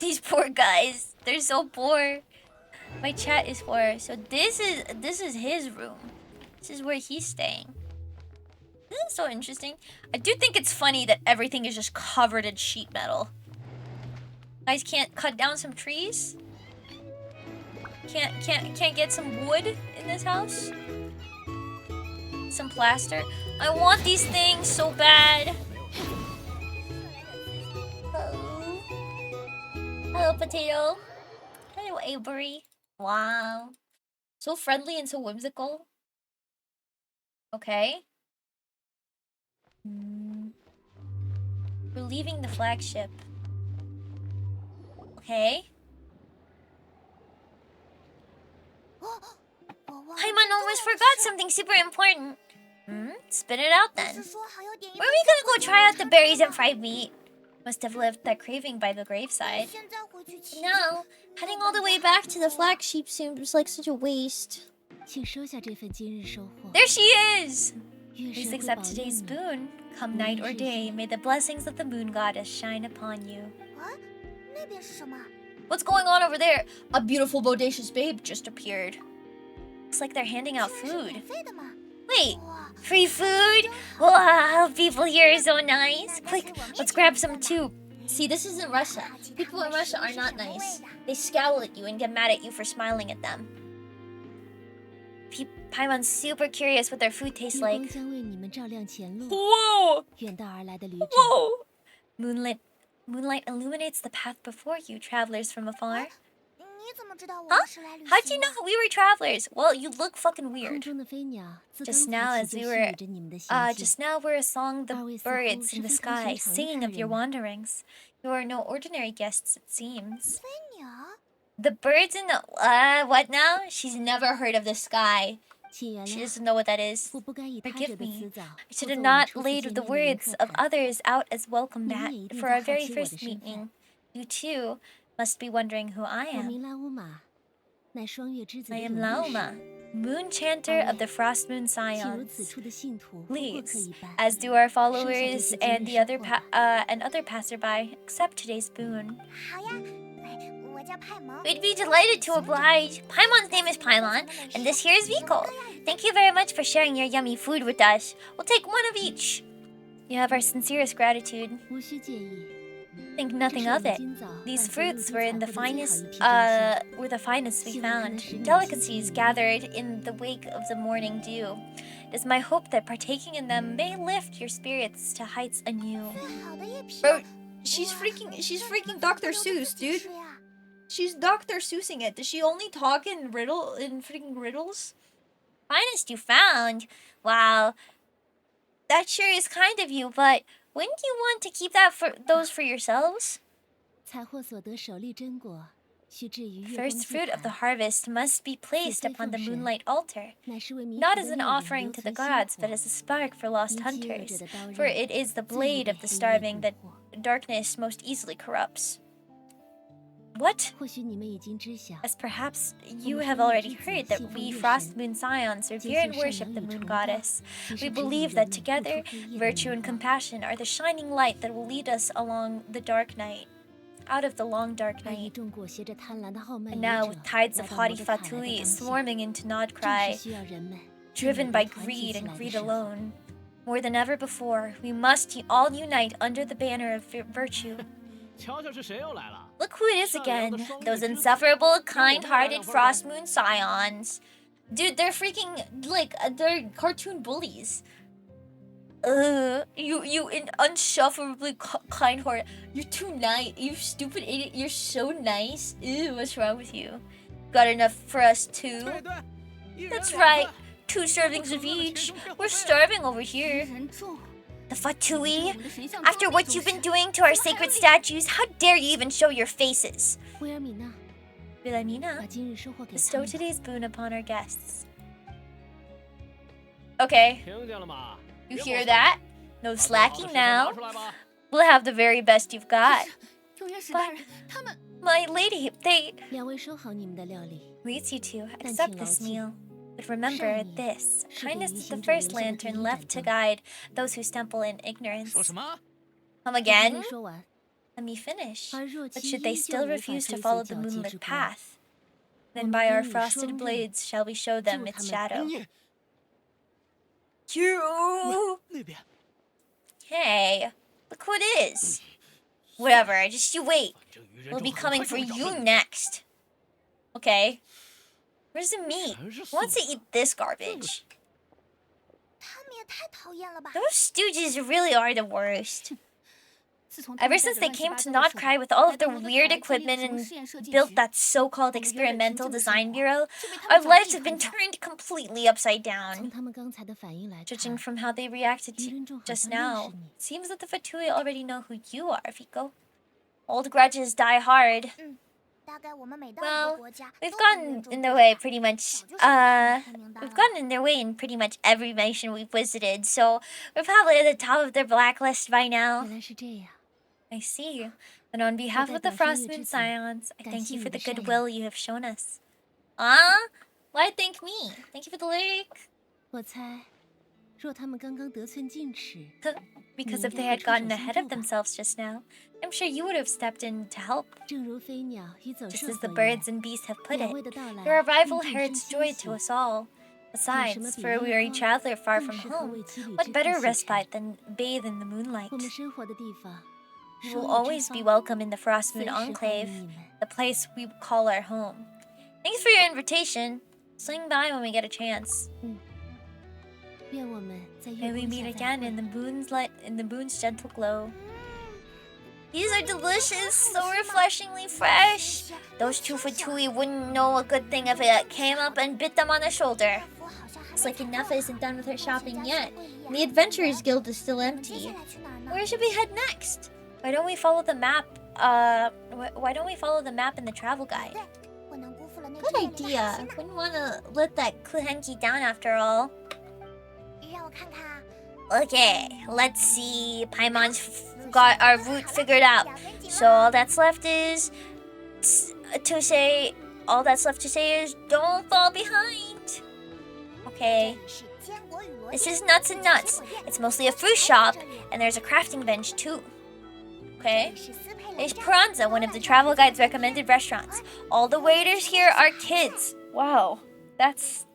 These poor guys. They're so poor. My chat is for. So this is his room. This is where he's staying. This is so interesting. I do think it's funny that everything is just covered in sheet metal. Guys can't cut down some trees? Can't get some wood in this house? Some plaster? I want these things so bad. Hello. Hello, potato. Hello, Avery. Wow. So friendly and so whimsical. Okay. We're leaving the flagship. Okay. Paimon almost forgot something super important. Spit it out then. Where are we gonna go try out the berries and fried meat? Must have left that craving by the graveside. No, heading all the way back to the flagship seems like such a waste. 请收下这份今日收获。 There she is! 月 Please 神会 accept 保佑 today's 你。 boon. Come night or day, may the blessings of the moon goddess shine upon you. 那边是什么？ What's going on over there? A beautiful bodacious babe just appeared. Looks like they're handing out 是 food. 免费的吗？ Wait, 哇， free food? Wow, people here are so nice. Quick, let's grab some too. See, this isn't Russia. People in Russia are not nice. They scowl at you and get mad at you for smiling at them. Paimon's super curious what their food tastes 月光 like. 将为你们照亮前路。 Whoa! 远道而来的旅者， Whoa! Moonlight illuminates the path before you, travelers from afar. 你怎么知道我 Huh? 们是来旅 How'd you 行的 know we were travelers? Well, you look fucking 空 weird. 中的飞鸟自 Just 刚 now, 才 as 起 we 就 were, 细语着你们的行迹。 just now we're song the Always so birds cool, in the 十分看 sky, 寻常的 singing of 客 your 人。 wanderings. You are no ordinary guests, it seems. 飞鸟， The birds in the what now? She's never heard of the sky. 请原 She 谅， doesn't know what that is. 我不该以他者 Forgive 的 me. 辞藻 I 或 should 作 have 我们 not 初次 laid 见 the 面的迎 words 客 of 谈。 others out as welcome 你们 back 也一定 for 在 our 好 very 奇我的 first 身份。 meeting. You too must be wondering who I 我 am. 名拉乌玛，乃双月之子 I 的 am 永乐 Laoma, 使。 moon chanter of the Frost Moon 请如此 Scions. 处的信徒不过客 Please, 一般。 as do our 收下这 followers 次今 and 日 the 收 other 获吧。 and other passerby, accept today's boon. 好呀，我叫派蒙。 We'd be delighted to oblige. Paimon's name is Paimon, and this here is Vico. Thank you very much for sharing your yummy food with us. We'll take one of each. You have our sincerest gratitude. 无需介意， Think nothing of it. These fruits were the finest we found, delicacies gathered in the wake of the morning dew. It is my hope that partaking in them may lift your spirits to heights anew. Bro, she's freaking Dr. Seuss, dude. She's Dr. Seussing it. Does she only talk in freaking riddles? Finest you found? Wow. That sure is kind of you, but wouldn't you want to keep those for yourselves? First fruit of the harvest must be placed upon the moonlight altar, not as an offering to the gods, but as a spark for lost hunters, for it is the blade of the starving that darkness most easily corrupts. What? As perhaps you have already heard that we Frost Moon Scions revere and worship the moon goddess. We believe that together, virtue and compassion are the shining light that will lead us along the dark night, out of the long dark night. And now, with tides of haughty Fatui swarming into Nod Krai, driven by greed and greed alone, more than ever before, we must all unite under the banner of virtue. Look who it is again. Those insufferable, kind-hearted Frost Moon Scions. Dude, they're freaking, they're cartoon bullies. You insufferably kind-hearted. You're too nice. You stupid idiot. You're so nice. Ew, what's wrong with you? Got enough for us too? That's right. 2 servings of each. We're starving over here. The Fatui? After what you've been doing to our sacred statues, how dare you even show your faces? Wilhelmina, bestow today's boon upon our guests. Okay. You hear that? No slacking now. We'll have the very best you've got. But, my lady, they... Leads you to accept this meal. But remember this, kindness is the first lantern left to guide those who stumble in ignorance. Come again? Let me finish. But should they still refuse to follow the moonlit path, then by our frosted blades shall we show them its shadow. You! Hey, look who it is. Whatever, just you wait. We'll be coming for you next. Okay. Where's the meat? Who wants to eat this garbage? Those stooges really are the worst. Ever since they came to Nod Krai with all of their weird equipment and built that so-called experimental design bureau, our lives have been turned completely upside down. Judging from how they reacted to just now, it seems that the Fatui already know who you are, Vico. Old grudges die hard. Well, we've gotten in their way pretty much, we've gotten in their way in pretty much every nation we've visited, so we're probably at the top of their blacklist by now. I see. And on behalf of the Frost Moon Scions, I thank you for the goodwill you have shown us. Why thank me? Thank you for the lyric. Because if they had gotten ahead of themselves just now, I'm sure you would have stepped in to help. Just as the birds and beasts have put it, your arrival heralds joy to us all. Besides, for a weary traveler far from home, what better respite than bathe in the moonlight? You will always be welcome in the Frost Moon Enclave, the place we call our home. Thanks for your invitation. Swing by when we get a chance. May we meet again in the moon's gentle glow. These are delicious, so refreshingly fresh. Those 2 Fatui wouldn't know a good thing if it came up and bit them on the shoulder. It's like Enough isn't done with her shopping yet. The Adventurers Guild is still empty. Where should we head next? Why don't we follow the map? Why don't we follow the map in the travel guide? Good idea. Wouldn't want to let that Kuhenki down after all. Okay, let's see. Paimon's got our route figured out. So all that's left is to say don't fall behind. Okay. This is Nuts and Nuts. It's mostly a fruit shop, and there's a crafting bench too. Okay. There's Peranza, one of the travel guide's recommended restaurants. All the waiters here are kids. Wow, that's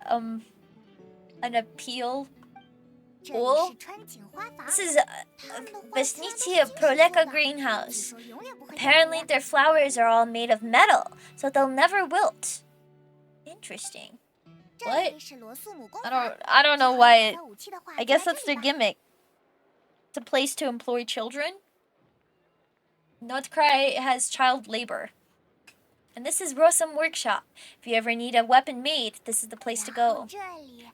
an appeal Oh, this is Vesnitia Proleka greenhouse. Apparently their flowers are all made of metal, so they'll never wilt. Interesting. What? I don't know why I guess that's their gimmick. It's a place to employ children. Not Krai has child labor. And this is Rosam Workshop. If you ever need a weapon made, this is the place to go.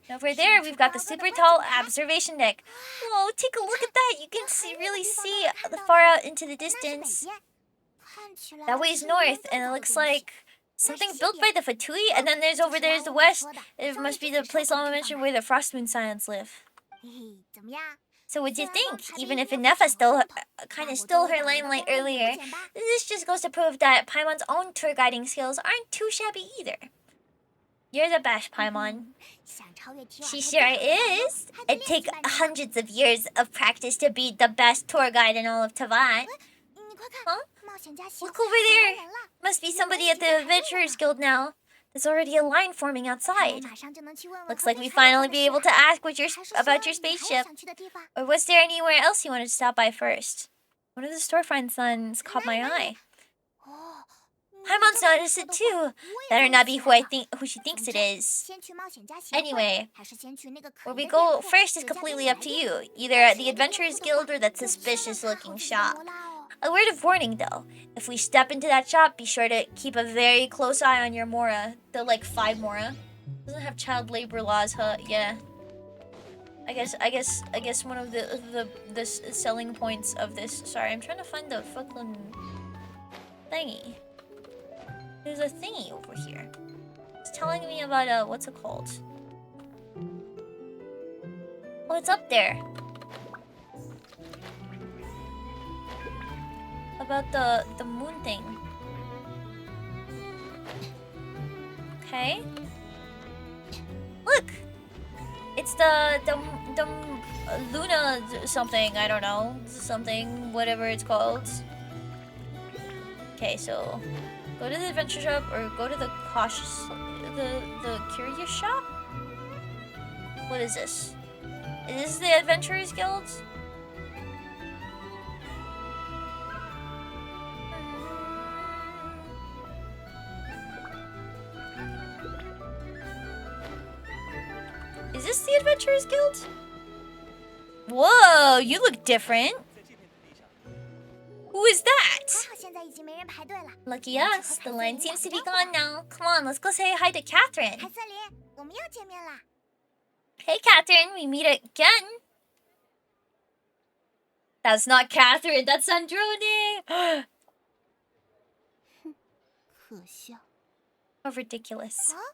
And over there, we've got the super tall observation deck. Oh, take a look at that. You can really see far out into the distance. That way is north, and it looks like something built by the Fatui. And then there's over there's the west. It must be the place I mentioned where the Frostmoon Scions live. So what'd you think? Even if Inefa kind of stole her limelight earlier, this just goes to prove that Paimon's own tour guiding skills aren't too shabby either. You're the best, Paimon. She sure is. It'd take hundreds of years of practice to be the best tour guide in all of Tavat. Huh? Look over there. Must be somebody at the Adventurers Guild now. There's already a line forming outside. Looks like we finally be able to ask about your spaceship. Or was there anywhere else you wanted to stop by first? One of the storefront signs caught my eye. Paimon's noticed it too. Better not be who she thinks it is. Anyway, where we go first is completely up to you. Either at the Adventurers Guild or that suspicious-looking shop. A word of warning, though. If we step into that shop, be sure to keep a very close eye on your Mora. The, 5 Mora. Doesn't have child labor laws, huh? Yeah. I guess one of the selling points of this... Sorry, I'm trying to find the fucking thingy. There's a thingy over here. It's telling me about, what's it called? Oh, it's up there. About the moon thing. Okay. Look! It's the Luna something, I don't know. Something, whatever it's called. Okay, so go to the adventure shop or go to the the curious shop? What is this? Is this the Adventurers Guild? Is this the Adventurers Guild? Whoa, you look different. Who is that? Lucky us, the line seems to be gone now. Come on, let's go say hi to Catherine. Hey Catherine, we meet again. That's not Catherine, that's Androne. How ridiculous. Huh?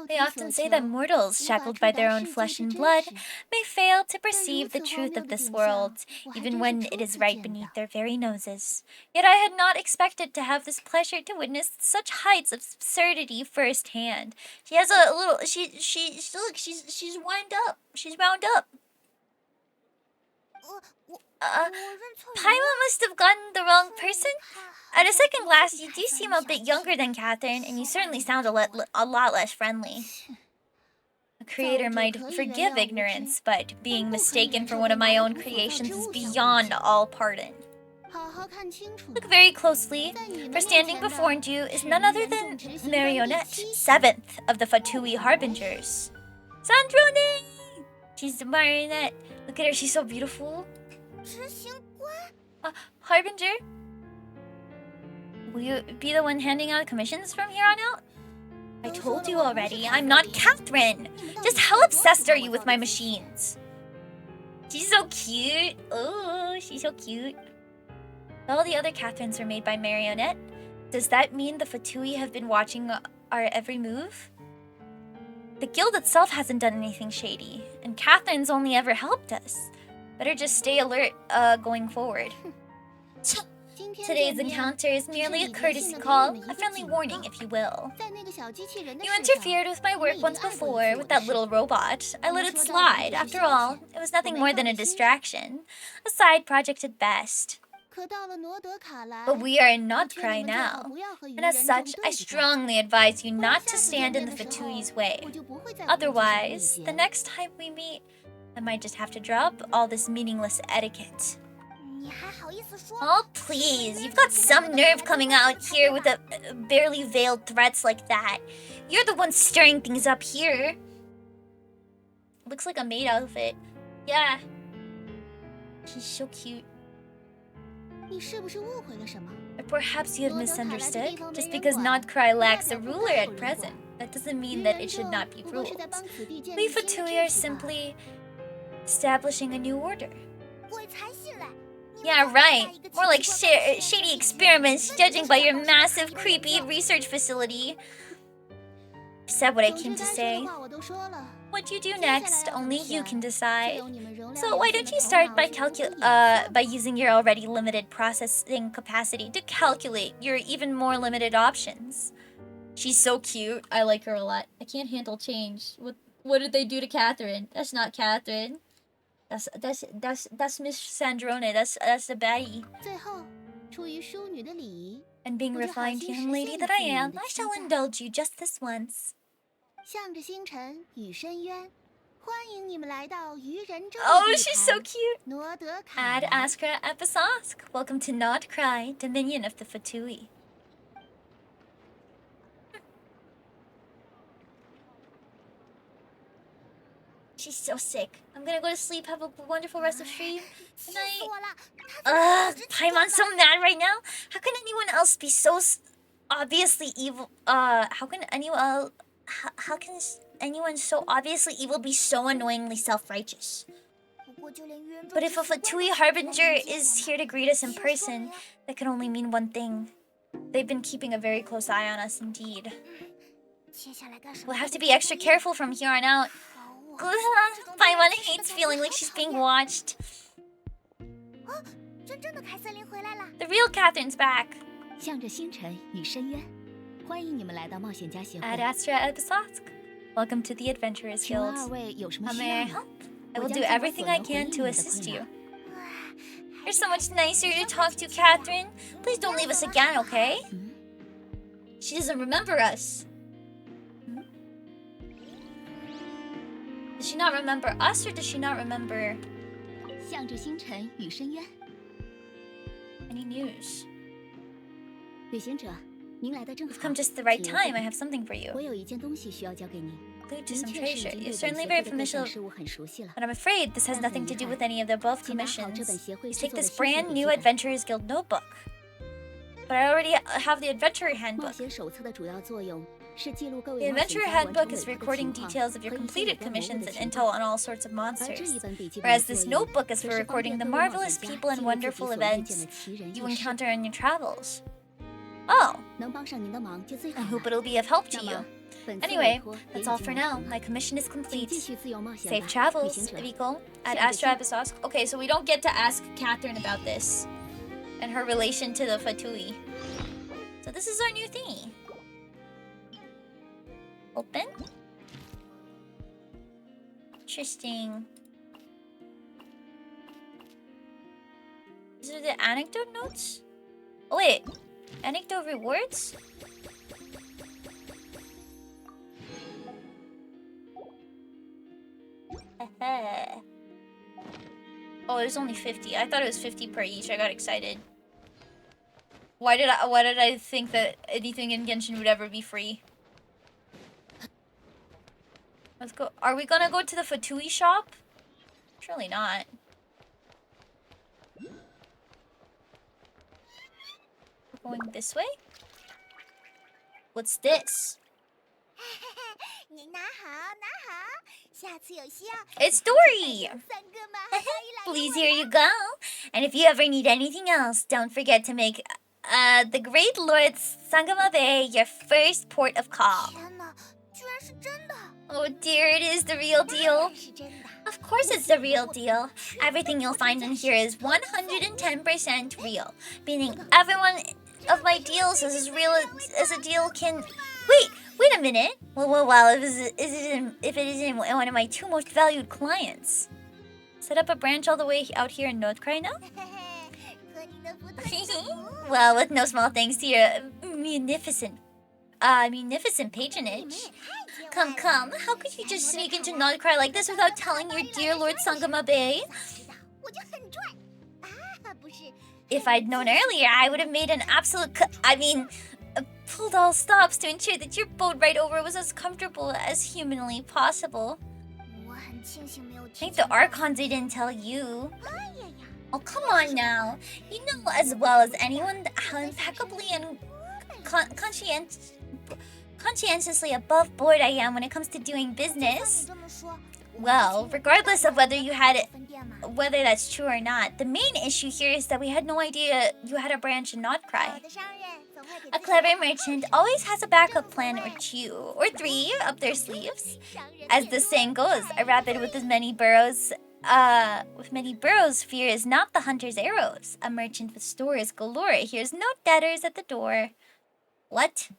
They often say that mortals, shackled by their own flesh and blood, may fail to perceive the truth of this world, even when it is right beneath their very noses. Yet I had not expected to have this pleasure to witness such heights of absurdity firsthand. She has a little... Look, she's wound up. She's wound up. Paimon must have gotten the wrong person. At a second glance, you do seem a bit younger than Catherine, and you certainly sound a lot less friendly. A creator might forgive ignorance, but being mistaken for one of my own creations is beyond all pardon. Look very closely, for standing before you is none other than Marionette, 7th of the Fatui Harbingers. Sandrone! She's the Marionette. Look at her, she's so beautiful. Harbinger? Will you be the one handing out commissions from here on out? I told you already, I'm not Catherine! Just how obsessed are you with my machines? She's so cute. Oh, she's so cute. All the other Catherines are made by Marionette. Does that mean the Fatui have been watching our every move? The guild itself hasn't done anything shady, and Catherine's only ever helped us. Better just stay alert, going forward. Today's encounter is merely a courtesy call, a friendly warning, if you will. You interfered with my work once before with that little robot. I let it slide. After all, it was nothing more than a distraction. A side project at best. But we are in Not Krai now, and as such, I strongly advise you not to stand in the Fatui's way. Otherwise, the next time we meet, I might just have to drop all this meaningless etiquette. Oh, please, you've got some nerve coming out here with a barely veiled threats like that. You're the one stirring things up here. Looks like a maid outfit. Yeah. She's so cute. Or perhaps you have misunderstood. Just because Not Krai lacks a ruler at present, that doesn't mean that it should not be ruled. We Fatui are simply establishing a new order. Yeah, right. More like shady experiments, judging by your massive, creepy research facility. I said what I came to say. What you do next, only you can decide. So why don't you start by using your already limited processing capacity to calculate your even more limited options. She's so cute. I like her a lot. I can't handle change. What did they do to Catherine? That's not Catherine. That's Miss Sandrone. That's the baddie. And being refined young lady that I am, I shall indulge you just this once. Oh, she's so cute. Ad Astra Episosk. Welcome to Not Krai, Dominion of the Fatui. She's so sick. I'm gonna go to sleep. Have a wonderful rest of stream. Good night. Paimon's so mad right now. How can anyone else be so obviously evil? How can anyone so obviously evil be so annoyingly self-righteous? But if a Fatui Harbinger is here to greet us in person, that can only mean one thing. They've been keeping a very close eye on us indeed. We'll have to be extra careful from here on out. Paimon hates feeling like she's being watched. The real Catherine's back. Ad Astra Episosk. Welcome to the Adventurers Guild. How may I help? I will do everything I can to assist you. You're so much nicer to talk to, Catherine. Please don't leave us again, okay? She doesn't remember us. Does she not remember us, or does she not remember any news? You've come just the right time. I have something for you. Glued to some treasure. You're certainly very familiar, but I'm afraid this has nothing to do with any of the above commissions. You take this brand new Adventurers Guild notebook. But I already have the Adventurer Handbook. The Adventurer Handbook is recording details of your completed commissions and intel on all sorts of monsters, whereas this notebook is for recording the marvelous people and wonderful events you encounter in your travels. Oh, I hope it'll be of help to you. Anyway, that's all for now. My commission is complete. Safe travels, Rico. At Astra Episosk. Okay, so we don't get to ask Catherine about this and her relation to the Fatui. So this is our new thingy. Open. Interesting. These are the anecdote notes? Oh wait, anecdote rewards? Oh, there's only 50. I thought it was 50 per each. I got excited. Why did I think that anything in Genshin would ever be free? Let's go. Are we gonna go to the Fatui shop? Surely not. We're going this way? What's this? It's Dory! Please, here you go. And if you ever need anything else, don't forget to make the Great Lord Sangama Bay your first port of call. Oh dear, it is the real deal. Of course it's the real deal. Everything you'll find in here is 110% real. Meaning every one of my deals is as real as a deal can... Wait a minute. Well, if it isn't one of my two most valued clients. Set up a branch all the way out here in North Krai now? Well, with no small thanks to your munificent patronage. Come, how could you just sneak into Nodcry like this without telling your dear Lord Sangama Bay? If I'd known earlier, I would have made an absolute pulled all stops to ensure that your boat ride over was as comfortable as humanly possible. I think the Archons didn't tell you. Oh, come on now. You know as well as anyone how impeccably and conscientiously above board I am when it comes to doing business. Well, regardless of whether that's true or not, the main issue here is that we had no idea you had a branch in Nodcry. A clever merchant always has a backup plan or two or three up their sleeves. As the saying goes, a rabbit with many burrows fears not the hunter's arrows. A merchant with stores galore hears no debtors at the door. What?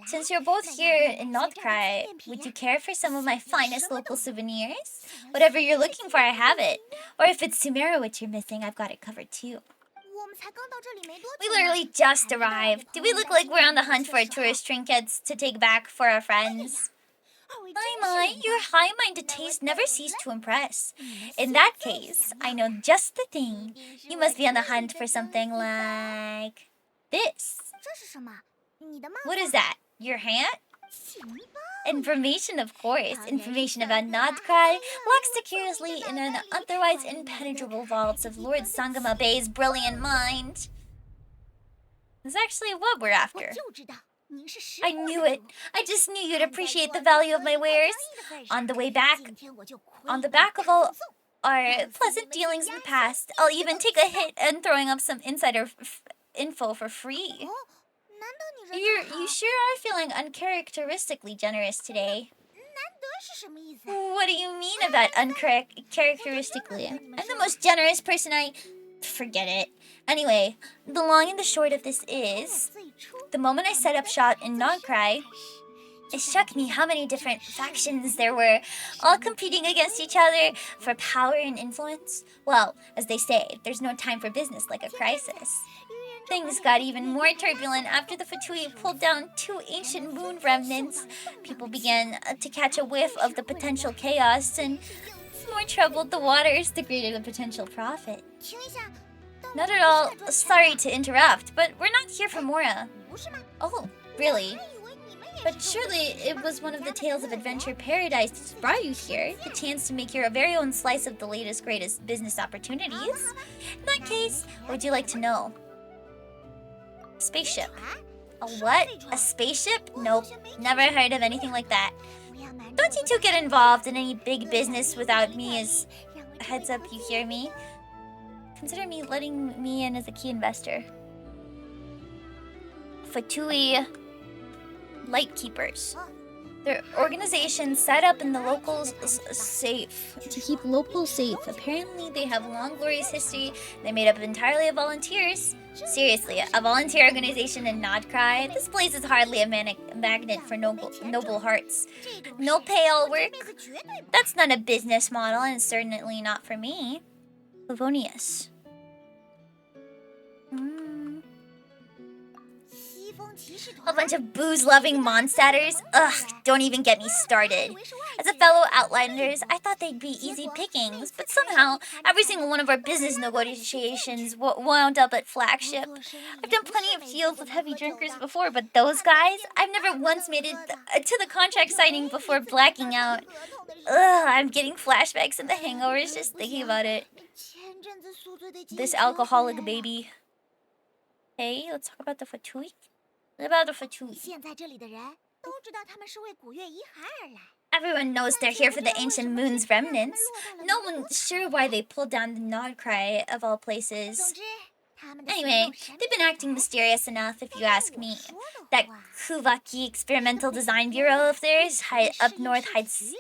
Since you're both here in Nodcry, would you care for some of my finest local souvenirs? Whatever you're looking for, I have it. Or if it's Sumeru which you're missing, I've got it covered too. We literally just arrived. Do we look like we're on the hunt for tourist trinkets to take back for our friends? My, your high-minded taste never ceased to impress. In that case, I know just the thing. You must be on the hunt for something like this. What is that? Your hat? Information, of course. Information about Nodcry, locked securely in an otherwise impenetrable vaults of Lord Sangama Bay's brilliant mind. That's actually what we're after. I knew it. I just knew you'd appreciate the value of my wares. On the back of all our pleasant dealings in the past, I'll even take a hit and throwing up some insider info for free. You sure are feeling uncharacteristically generous today. What do you mean about uncharacteristically? I'm the most generous person Forget it. Anyway, the long and the short of this is, the moment I set up shop in Nodcry, it struck me how many different factions there were, all competing against each other for power and influence. Well, as they say, there's no time for business like a crisis. Things got even more turbulent after the Fatui pulled down 2 ancient moon remnants. People began to catch a whiff of the potential chaos, and the more troubled the waters, the greater the potential profit. Not at all sorry to interrupt, but we're not here for Mora. Oh, really? But surely it was one of the tales of adventure paradise that brought you here, the chance to make your very own slice of the latest, greatest business opportunities. In that case, what would you like to know? Spaceship. A what? A spaceship? Nope, never heard of anything like that. Don't you two get involved in any big business without me as a heads up, you hear me? Consider me letting me in as a key investor. Fatui Lightkeepers. Their organization set up in the locals safe to keep locals safe. Apparently, they have a long, glorious history. They're made up entirely of volunteers. Seriously, a volunteer organization in Nodcry? This place is hardly a magnet for noble hearts. No pay, all work? That's not a business model, and certainly not for me. Livonius. A bunch of booze-loving monsters? Ugh, don't even get me started. As a fellow Outlanders, I thought they'd be easy pickings, but somehow, every single one of our business negotiations wound up at Flagship. I've done plenty of deals with heavy drinkers before, but those guys? I've never once made it to the contract signing before blacking out. Ugh, I'm getting flashbacks and the hangovers just thinking about it. This alcoholic baby. Hey, let's talk about the Fatui. What about the Fatui? Everyone knows they're here for the ancient moon's remnants. No one's sure why they pulled down the Nodcry of all places. Anyway, they've been acting mysterious enough, if you ask me. That Kuvaki Experimental Design Bureau of theirs up north hides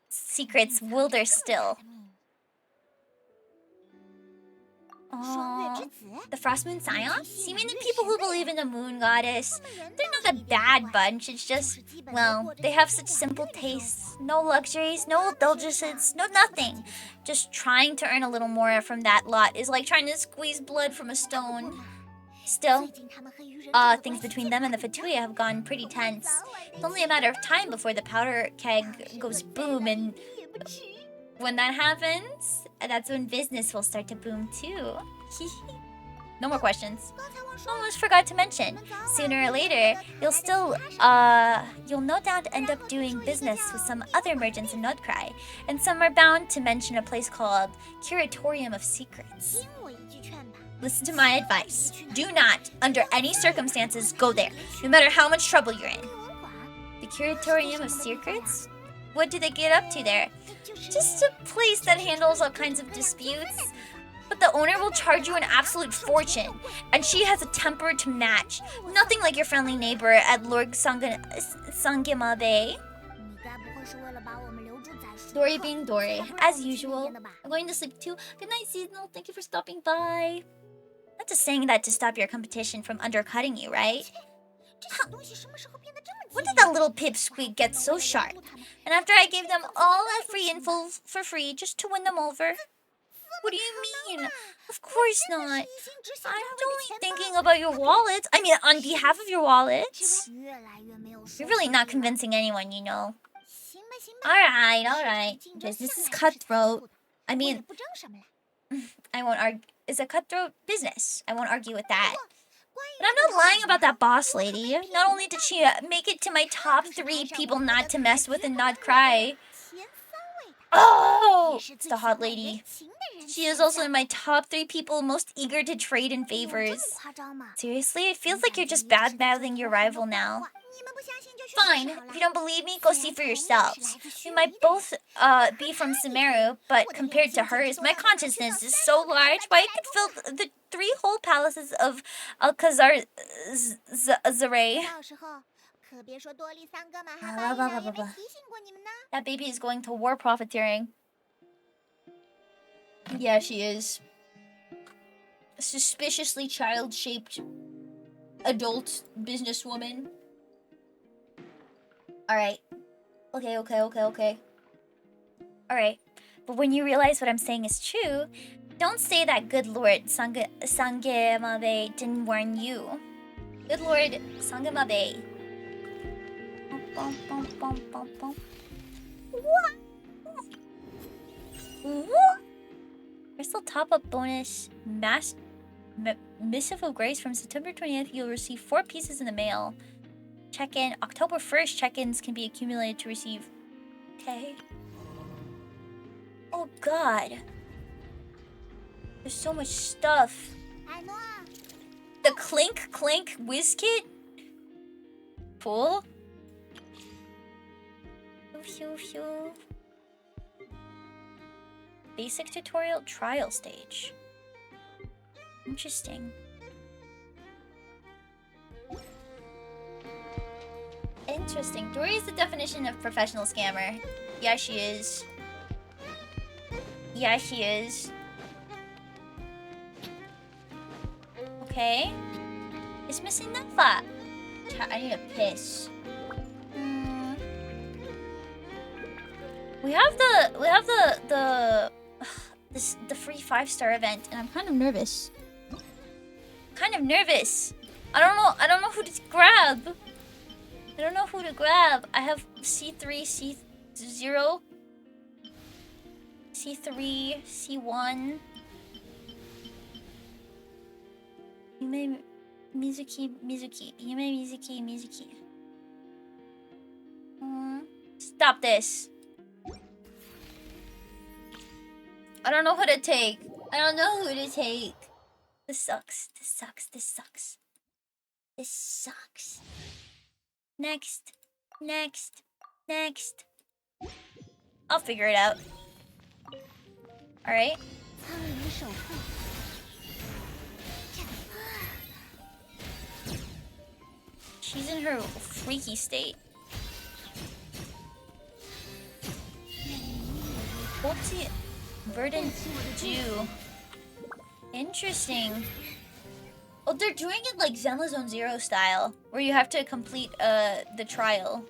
secrets wilder still. Oh, the Frost Moon Scions? You mean the people who believe in the moon goddess? They're not a bad bunch, it's just, well, they have such simple tastes. No luxuries, no indulgences, no nothing. Just trying to earn a little more from that lot is like trying to squeeze blood from a stone. Still, things between them and the Fatuya have gone pretty tense. It's only a matter of time before the powder keg goes boom, and when that happens, that's when business will start to boom too. No more questions. Almost forgot to mention, sooner or later, you'll no doubt end up doing business with some other merchants in Krai, and some are bound to mention a place called Curatorium of Secrets. Listen to my advice. Do not, under any circumstances, go there, no matter how much trouble you're in. The Curatorium of Secrets? What do they get up to there? Just a place that handles all kinds of disputes. But the owner will charge you an absolute fortune, and she has a temper to match. Nothing like your friendly neighbor at Lord Sangemabe. Dory being Dory, as usual. I'm going to sleep too. Good night, Seasonal. Thank you for stopping by. Not just saying that to stop your competition from undercutting you, right? Huh. When did that little pipsqueak get so sharp? And after I gave them all that free info for free just to win them over? What do you mean? Of course not. I'm only thinking about your wallets. I mean, on behalf of your wallets. You're really not convincing anyone, you know. Alright. Business is cutthroat. I mean, I won't argue. It's a cutthroat business. I won't argue with that. But I'm not lying about that boss lady. Not only did she make it to my top 3 people not to mess with and not cry. Oh, it's the hot lady. She is also in my top 3 people most eager to trade in favors. Seriously, it feels like you're just bad-mouthing your rival now. Fine, if you don't believe me, go see for yourselves. We might both be from Sumeru, but compared to hers, my consciousness is so large, why it could fill the 3 whole palaces of Alcazar Zaray. That baby is going to war profiteering. Yeah, she is. A suspiciously child-shaped adult businesswoman. Alright. Okay. Alright. But when you realize what I'm saying is true, don't say that good Lord Sangemabe didn't warn you. Good Lord Sangemabe. What? Crystal top-up bonus Missive of Grace from September 20th. You'll receive 4 pieces in the mail. Check-in. October 1st, check-ins can be accumulated to receive. Okay. Oh god. There's so much stuff. The Clink Whiz Kit? Cool. Phew. Basic tutorial trial stage. Interesting. Dory is the definition of professional scammer. Yeah, she is. Okay. It's missing Nafa. I need a piss. We have the free 5-star event, and I'm kind of nervous. I don't know who to grab. I have C3, C0, C3, C1. Yume Mizuki. Stop this. I don't know who to take. This sucks. Next. I'll figure it out. Alright. She's in her freaky state. What's it? Verdant Dew. Interesting. Oh, they're doing it like Zenless Zone Zero style, where you have to complete the trial.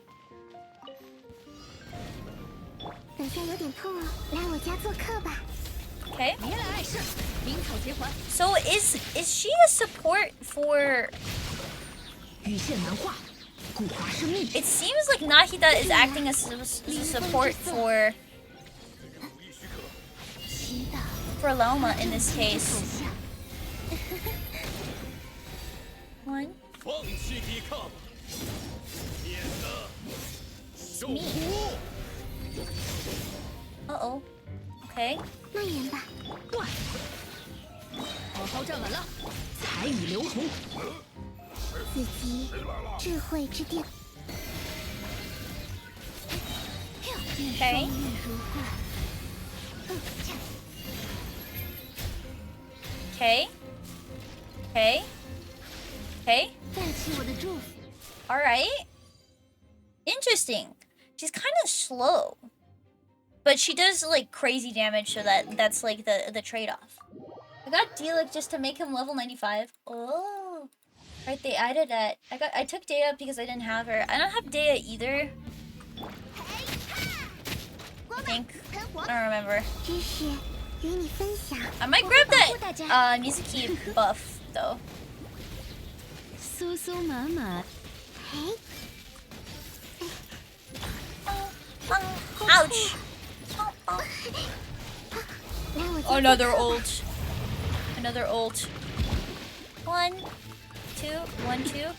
等下有点痛哦，来我家做客吧。 Okay. 别来碍事，鸣草结环。 So is she a support for? 羽线难画，古华生命。 It seems like Nahida is acting as a support for 祈祷 Loma in this case. 1. 放弃抵抗吧，免得受苦。 Uh-oh. Okay. 蔓延吧。断。好好站稳了，财雨流红。自己智慧之巅。 Okay. 如画。 Okay. Okay. Okay. 带起我的祝福。 All right. Interesting. She's kind of slow, but she does like crazy damage, so that's like the trade-off. I got Dialek just to make him level 95. Oh, right. They added that. I took Dea because I didn't have her. I don't have Dea either. I think. I don't remember. 知识与你分享。 I might grab that Mizuki buff though. 酥酥麻麻。哎。 Ouch! Another ult. Another ult. 1, 2, 1, 2.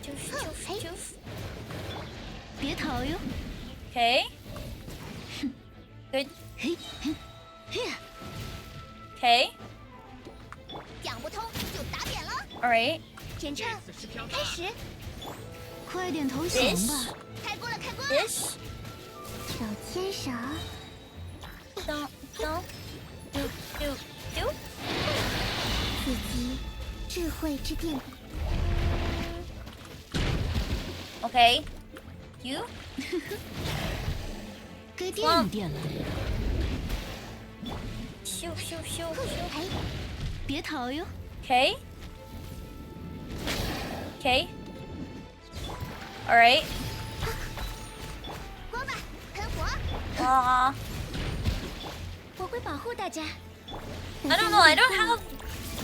Doof, doof, doof. 别逃哟。 Okay. Good. 嘿，嘿，嘿。 Okay. 讲不通就打扁了。 Alright. 检查，开始。快点投降 This. 吧。开锅了，开锅了。 This. 手牵手。 Don't. Do. 自己智慧之殿。 Okay. You. 该垫一垫了。 Shoo. 哎，别逃哟。 Okay. Okay. Alright. 锅巴，喷火。 我会保护大家。 I don't know. I don't have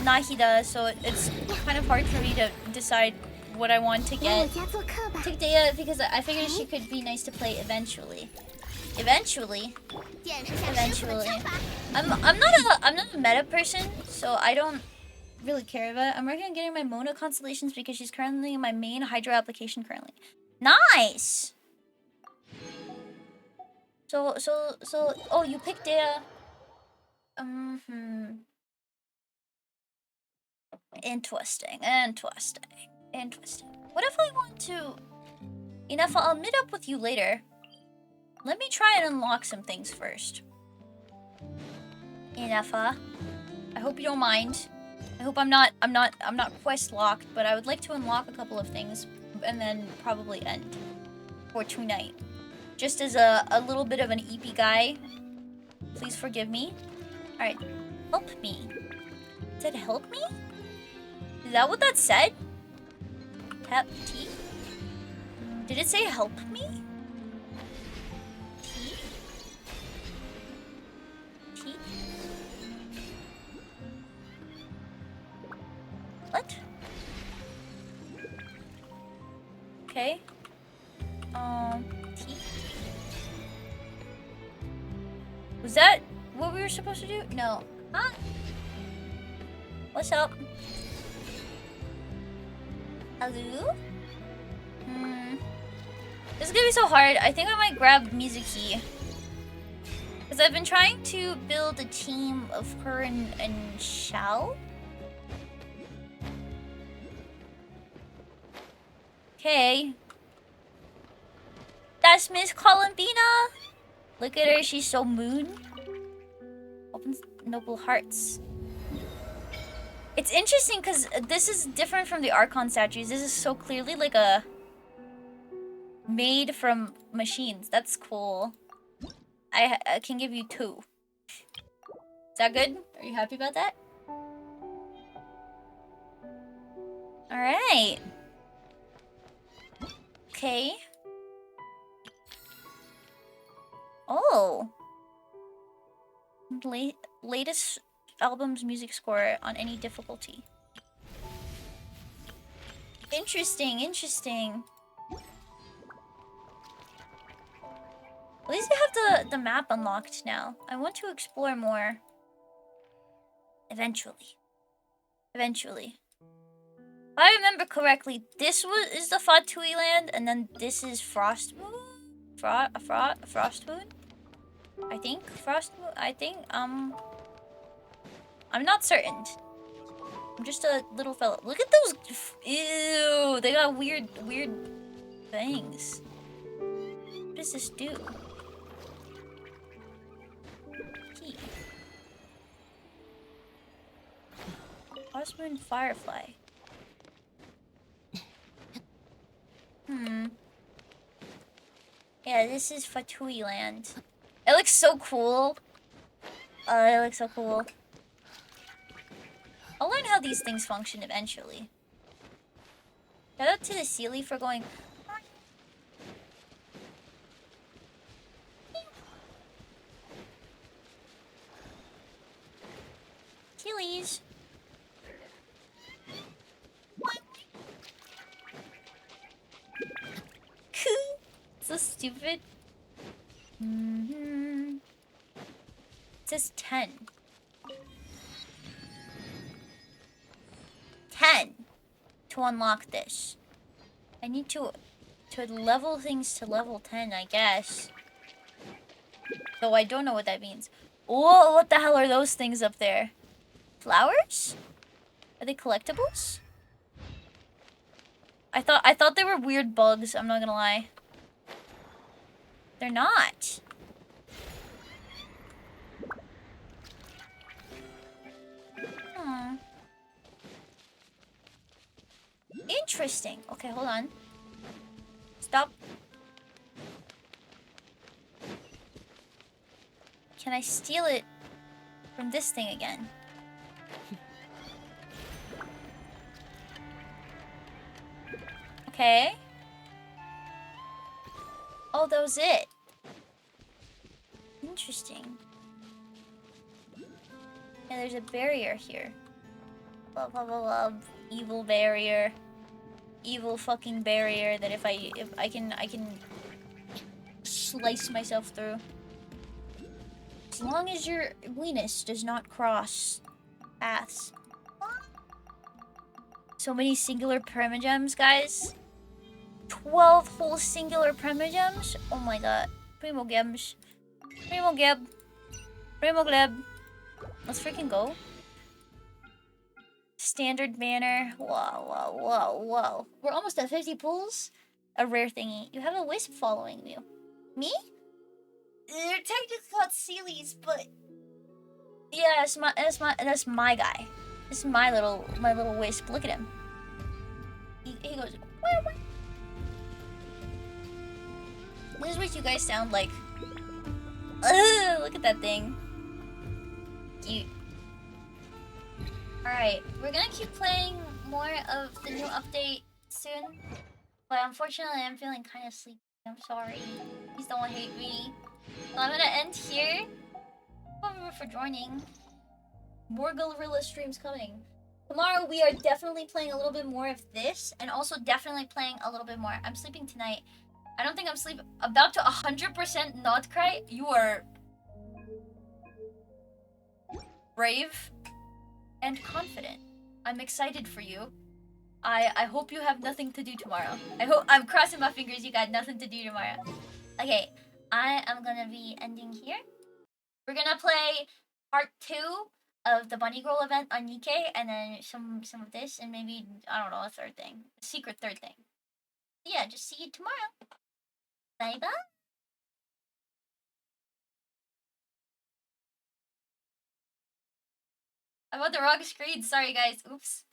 Nahida, so it's kind of hard for me to decide what I want to 来我 get. 家做客吧。 Took Dea because I figured she could be nice to play eventually. Eventually. 见识下师傅的枪法。 I'm not a meta person, so I don't really care about it. I'm working on getting my Mona constellations because she's currently my main Hydra application currently. Nice. So oh, you picked Dea. Interesting. What if I want to... Enough, I'll meet up with you later. Let me try and unlock some things first. Enough. I hope you don't mind. I hope I'm not quest locked, but I would like to unlock a couple of things and then probably end for tonight. Just as a little bit of an EP guy. Please forgive me. Alright. Help me. It said help me? Is that what that said? Tap T? Did it say help me? T? T? What? Okay. T? Was that what we were supposed to do? No. Huh? What's up? Hello? This is gonna be so hard. I think I might grab Mizuki. Because I've been trying to build a team of her and Xiao. Okay. That's Miss Columbina. Look at her, she's so moon. Opens noble hearts. It's interesting because this is different from the Archon statues. This is so clearly like a... made from machines. That's cool. I can give you 2. Is that good? Are you happy about that? Alright. Okay. Oh. Latest album's music score on any difficulty. Interesting, interesting. At least I have the map unlocked now. I want to explore more. Eventually. Eventually. If I remember correctly, this is the Fatui land, and then this is Frost Moon? Frost Moon? I think? Frost Moon? I think, I'm not certain. I'm just a little fellow. Look at those! Ew! They got weird things. What does this do? Key. Frost Moon Firefly. Yeah, this is Fatui land. It looks so cool. It looks so cool. I'll learn how these things function eventually. Shout out to the Sealy for going... Sealies. So stupid. It says 10. 10 to unlock this. I need to level things to level 10, I guess. Though I don't know what that means. Whoa, what the hell are those things up there? Flowers? Are they collectibles? I thought they were weird bugs, I'm not gonna lie. They're not. Interesting. Okay, hold on. Stop. Can I steal it from this thing again? Okay. Oh, that was it. Interesting. Yeah, there's a barrier here. Blah, blah, blah, blah. Evil barrier. Evil fucking barrier that if I can slice myself through. As long as your weenus does not cross paths. So many singular permagems, guys. 12 whole singular permagems? Oh my god. Primo gems. Primo geb. Primo gleb. Let's freaking go. Standard banner. Whoa, whoa, whoa, whoa. We're almost at 50 pulls. A rare thingy. You have a wisp following you. Me? They're technically called Sealies, but yeah, that's my guy. This is my little wisp. Look at him. He goes. Wah, wah. This is what you guys sound like. Ugh, look at that thing. Cute. Alright, we're gonna keep playing more of the new update soon. But unfortunately, I'm feeling kind of sleepy. I'm sorry. Please don't hate me. So I'm gonna end here. Thank you for joining. More Gorilla streams coming. Tomorrow, we are definitely playing a little bit more of this. And also definitely playing a little bit more. I'm sleeping tonight. I don't think I'm sleeping. About to 100% not cry. You are brave and confident. I'm excited for you. I hope you have nothing to do tomorrow. I'm crossing my fingers you got nothing to do tomorrow. Okay, I am gonna be ending here. We're gonna play part 2 of the Bunny Girl event on Nikkei, and then some of this, and maybe, I don't know, a third thing. A secret third thing. Yeah, just see you tomorrow. Bye bye. I'm on the wrong screen. Sorry, guys. Oops.